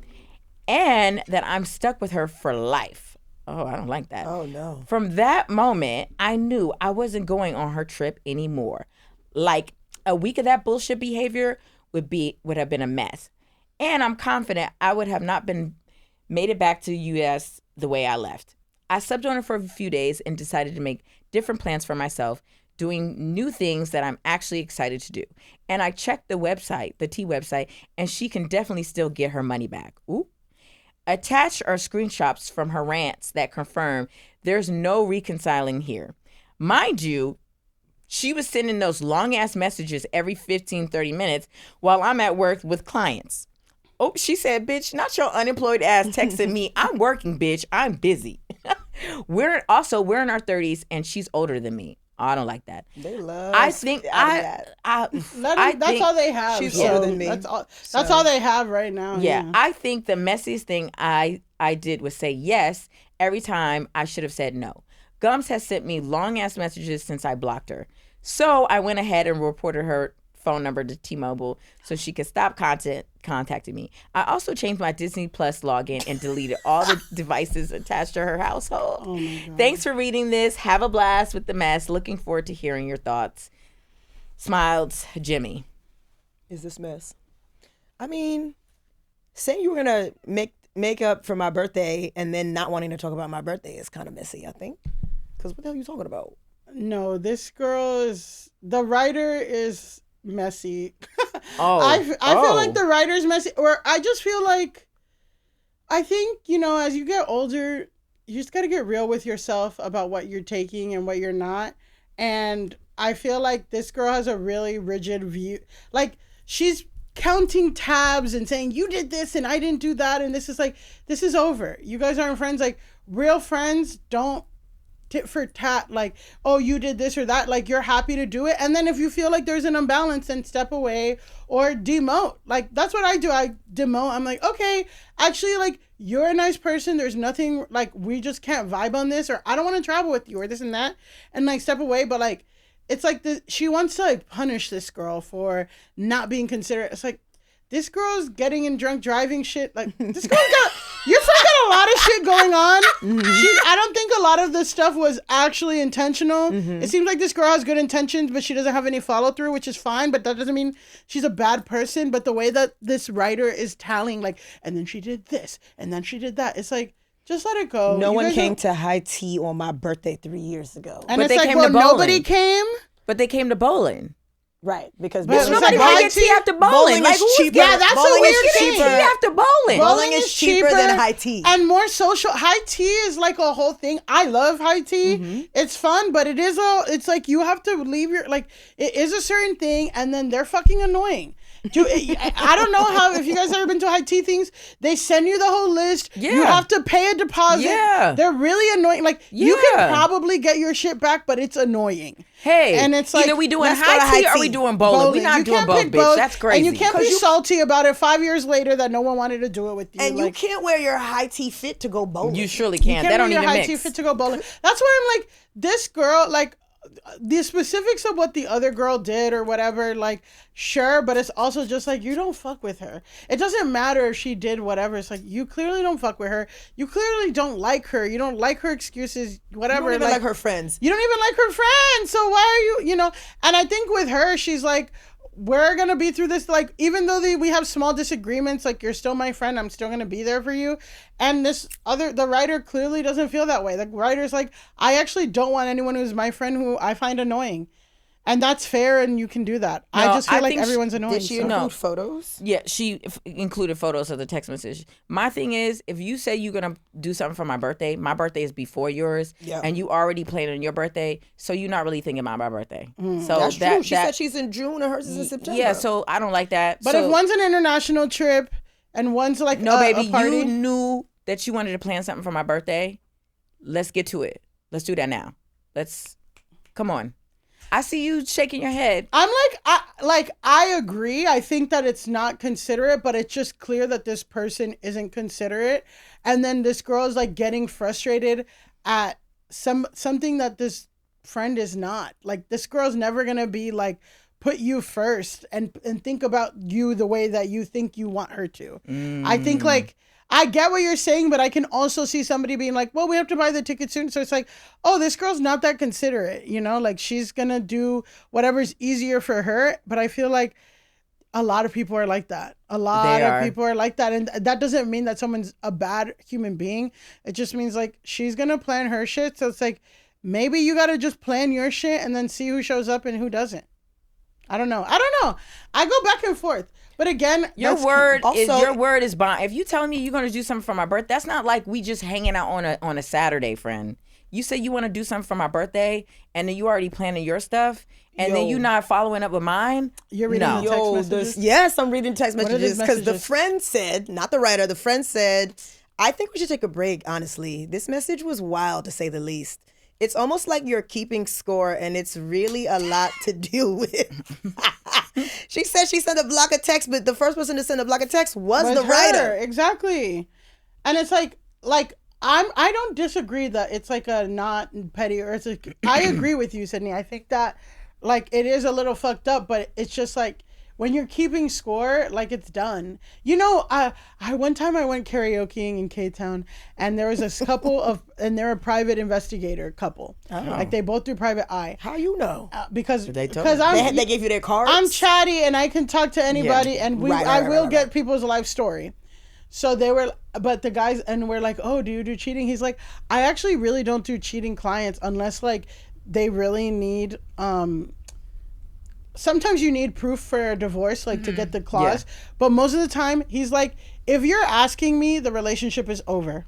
And that I'm stuck with her for life. Oh, I don't like that. Oh, no. From that moment, I knew I wasn't going on her trip anymore. Like, a week of that bullshit behavior would have been a mess. And I'm confident I would have not made it back to the U.S. the way I left. I slept on it for a few days and decided to make different plans for myself, doing new things that I'm actually excited to do. And I checked the tea website, and she can definitely still get her money back. Ooh. Attached are screenshots from her rants that confirm there's no reconciling here. Mind you, she was sending those long-ass messages every 15, 30 minutes while I'm at work with clients. Oh, she said, bitch, not your unemployed ass texting me. I'm working, bitch. I'm busy. We're in our 30s and she's older than me. Oh, I don't like that. They love. I think that's all they have. She's older than me. That's all they have right now. Yeah, I think the messiest thing I did was say yes every time I should have said no. Gums has sent me long-ass messages since I blocked her. So I went ahead and reported her phone number to T-Mobile so she could stop contacting me. I also changed my Disney Plus login and deleted all the devices attached to her household. Oh my God. Thanks for reading this. Have a blast with the mess. Looking forward to hearing your thoughts. Smiled, Jimmy. Is this mess? I mean, saying you were going to make up for my birthday and then not wanting to talk about my birthday is kind of messy, I think. Because what the hell are you talking about? No, this girl is... The writer is messy. I feel like the writer's messy. Or I just feel like... I think, as you get older, you just got to get real with yourself about what you're taking and what you're not. And I feel like this girl has a really rigid view. Like, she's counting tabs and saying, you did this and I didn't do that. And this is over. You guys aren't friends. Like, real friends don't tit for tat, like, oh, you did this or that, like, you're happy to do it, and then if you feel like there's an imbalance, then step away or demote. Like, that's what I do. I demote. I'm like, okay, actually, like, you're a nice person, there's nothing, like, we just can't vibe on this, or I don't want to travel with you, or this and that, and like step away. But like, it's like she wants to like punish this girl for not being considerate. It's like, this girl's getting in drunk driving shit. Like, this girl's got, your friend got a lot of shit going on. Mm-hmm. I don't think a lot of this stuff was actually intentional. Mm-hmm. It seems like this girl has good intentions, but she doesn't have any follow through, which is fine. But that doesn't mean she's a bad person. But the way that this writer is telling, like, and then she did this, and then she did that. It's like, just let it go. No one came to high tea on my birthday 3 years ago. And but it's like, well, nobody came. But they came to bowling. Right, because nobody can get tea after bowling. Like, is cheaper. Yeah, that's bowling a weird thing. Tea after bowling. Bowling is cheaper than high tea. And more social. High tea is like a whole thing. I love high tea. Mm-hmm. It's fun, but it's like you have to leave your, like, it is a certain thing, and then they're fucking annoying. I don't know how, if you guys ever been to high tea things, they send you the whole list. Yeah. You have to pay a deposit. Yeah. They're really annoying. Like, you can probably get your shit back, but it's annoying. Hey, and it's like, either we doing high tea or we doing bowling. We're not doing both, bitch. That's crazy. And you can't be salty about it 5 years later that no one wanted to do it with you. And you can't wear your high tea fit to go bowling. You surely can't. That don't even mix. High tea fit to go bowling. That's why I'm like, this girl, like, the specifics of what the other girl did or whatever, like, sure, but it's also just like, you don't fuck with her. It doesn't matter if she did whatever. It's like, you clearly don't fuck with her. You clearly don't like her. You don't like her excuses, whatever. You don't even like her friends. You don't even like her friends. So why are you, and I think with her, she's like, we're going to be through this, like, even though we have small disagreements, like, you're still my friend, I'm still going to be there for you. And the writer clearly doesn't feel that way. The writer's like, I actually don't want anyone who's my friend who I find annoying. And that's fair, and you can do that. No, I just feel like everyone's annoying. Did she include photos? Yeah, she included photos of the text message. My thing is, if you say you're going to do something for my birthday is before yours, and you already planned on your birthday, so you're not really thinking about my birthday. So that's true. She said she's in June and hers is in September. Yeah, so I don't like that. But if one's an international trip and one's like baby, a party. You knew that you wanted to plan something for my birthday. Let's get to it. Let's do that now. Come on. I see you shaking your head. I'm like, I agree. I think that it's not considerate, but it's just clear that this person isn't considerate. And then this girl is like getting frustrated at something that this friend is not. Like, this girl's never going to be like, put you first and think about you the way that you think you want her to. I think, like, I get what you're saying, but I can also see somebody being like, well, we have to buy the ticket soon. So it's like, oh, this girl's not that considerate, like, she's going to do whatever's easier for her. But I feel like a lot of people are like that. People are like that. And that doesn't mean that someone's a bad human being. It just means, like, she's going to plan her shit. So it's like, maybe you got to just plan your shit and then see who shows up and who doesn't. I don't know. I go back and forth. But again, your word is bond. If you telling me you're going to do something for my birthday, that's not like we just hanging out on a Saturday, friend. You say you want to do something for my birthday, and then you already planning your stuff, and then you not following up with mine. You're reading the text messages? Yes, I'm reading text messages because the friend said, not the writer, the friend said, I think we should take a break, honestly. This message was wild, to say the least. It's almost like you're keeping score, and it's really a lot to deal with. She said she sent a block of text, but the first person to send a block of text was the writer. Exactly. And it's like I don't disagree that it's like a not petty, or it's like, I agree with you, Sydnee. I think that like it is a little fucked up, but it's just like when you're keeping score, like it's done. You know, I one time I went karaokeing in K-Town, and there was this couple and they're a private investigator couple. Oh. Like they both do private eye. How you know? Because they gave you their cards. I'm chatty and I can talk to anybody, and I will get people's life story. So but the guys, and we're like, oh, do you do cheating? He's like, I actually really don't do cheating clients unless like they really need, sometimes you need proof for a divorce, like to get the clause. Yeah. But most of the time, he's like, if you're asking me, the relationship is over.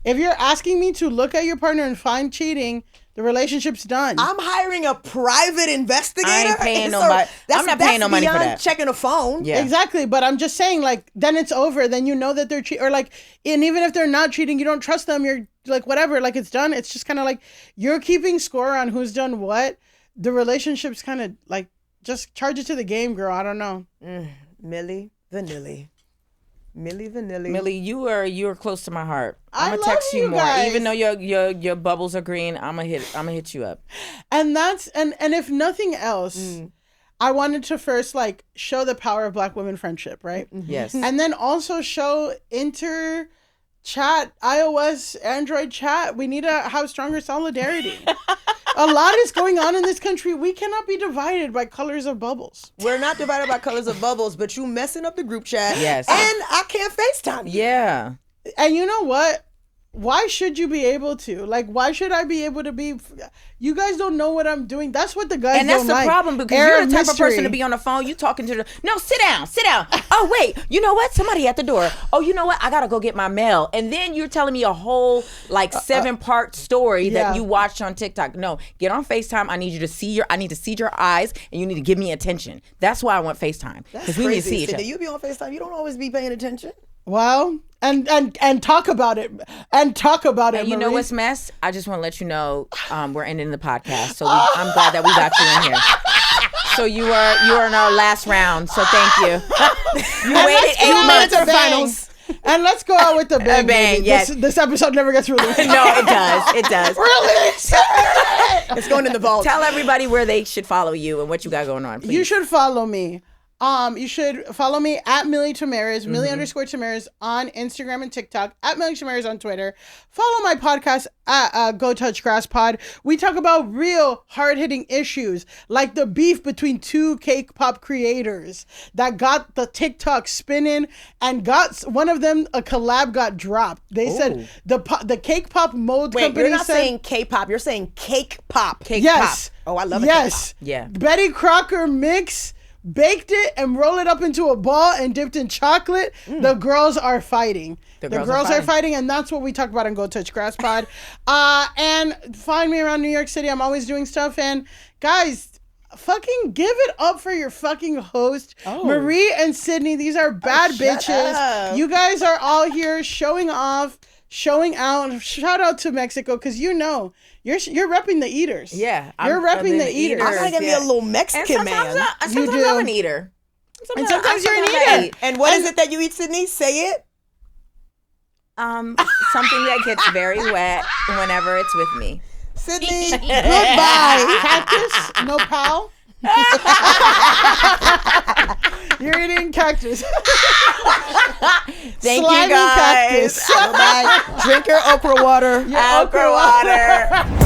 If you're asking me to look at your partner and find cheating, the relationship's done. I'm hiring a private investigator. I ain't paying nobody. I'm not paying no money for that. Checking a phone. Yeah. Exactly. But I'm just saying, like, then it's over. Then you know that they're cheating. Or like, and even if they're not cheating, you don't trust them. You're like, whatever. Like, it's done. It's just kind of like you're keeping score on who's done what. The relationship's kind of like, just charge it to the game, girl. I don't know. Milly Vanilli. Milly Vanilli. Milly, you are close to my heart. I'm gonna text you more, guys. Even though your bubbles are green. I'm gonna hit you up. And that's and if nothing else, I wanted to first like show the power of Black women friendship, right? Yes. And then also show chat, iOS, Android chat. We need to have stronger solidarity. A lot is going on in this country. We cannot be divided by colors of bubbles. We're not divided by colors of bubbles, but you messing up the group chat. Yes. And I can't FaceTime you. Yeah. And you know what? Why should you be able to? Like, why should I be able to be? You guys don't know what I'm doing. That's what the guys don't like. And that's the problem, because you're the type of person to be on the phone. You talking to no, sit down. Oh, wait. You know what? Somebody at the door. Oh, you know what? I got to go get my mail. And then you're telling me a whole, like, 7-part story that you watched on TikTok. No, get on FaceTime. I need to see your eyes, and you need to give me attention. That's why I want FaceTime. Because we need to see each other. You be on FaceTime. You don't always be paying attention. Well, and talk about it. And you know what's mess? I just want to let you know we're ending the podcast. So I'm glad that we got you in here. So you are in our last round. So thank you. You waited 8 months for finals. And let's go out with the bang. Bang, yes. This episode never gets released. No, it does. It does. Release it! It's going in the vault. Tell everybody where they should follow you and what you got going on, please. You should follow me. You should follow me at Milly Tamarez, Milly_Tamarez on Instagram and TikTok, at Milly Tamarez on Twitter. Follow my podcast at Go Touch Grass Pod. We talk about real hard-hitting issues, like the beef between two cake pop creators that got the TikTok spinning, and got one of them, a collab got dropped. They said the cake pop mold company. You're not saying K-pop. You're saying cake pop. Cake pop. Oh, I love it. Yes. Yeah. Betty Crocker mix. Baked it and roll it up into a ball and dipped in chocolate. The girls are fighting. The girls are fighting, and that's what we talk about on Go Touch Grass Pod. And find me around New York City. I'm always doing stuff. And guys, fucking give it up for your fucking host, Marie and Sydney. These are bad bitches. Up. You guys are all here showing off, showing out. Shout out to Mexico, because you know. You're repping the eaters. Yeah. You're repping the eaters. I gotta get me a little Mexican man. Sometimes I'm an eater. Sometimes you're an eater. And what is it that you eat, Sydney? Say it. Something that gets very wet whenever it's with me. Sydney, goodbye. Cactus? No pal? You're eating cactus. Thank you, guys. Cactus. Drink your okra water. Okra water.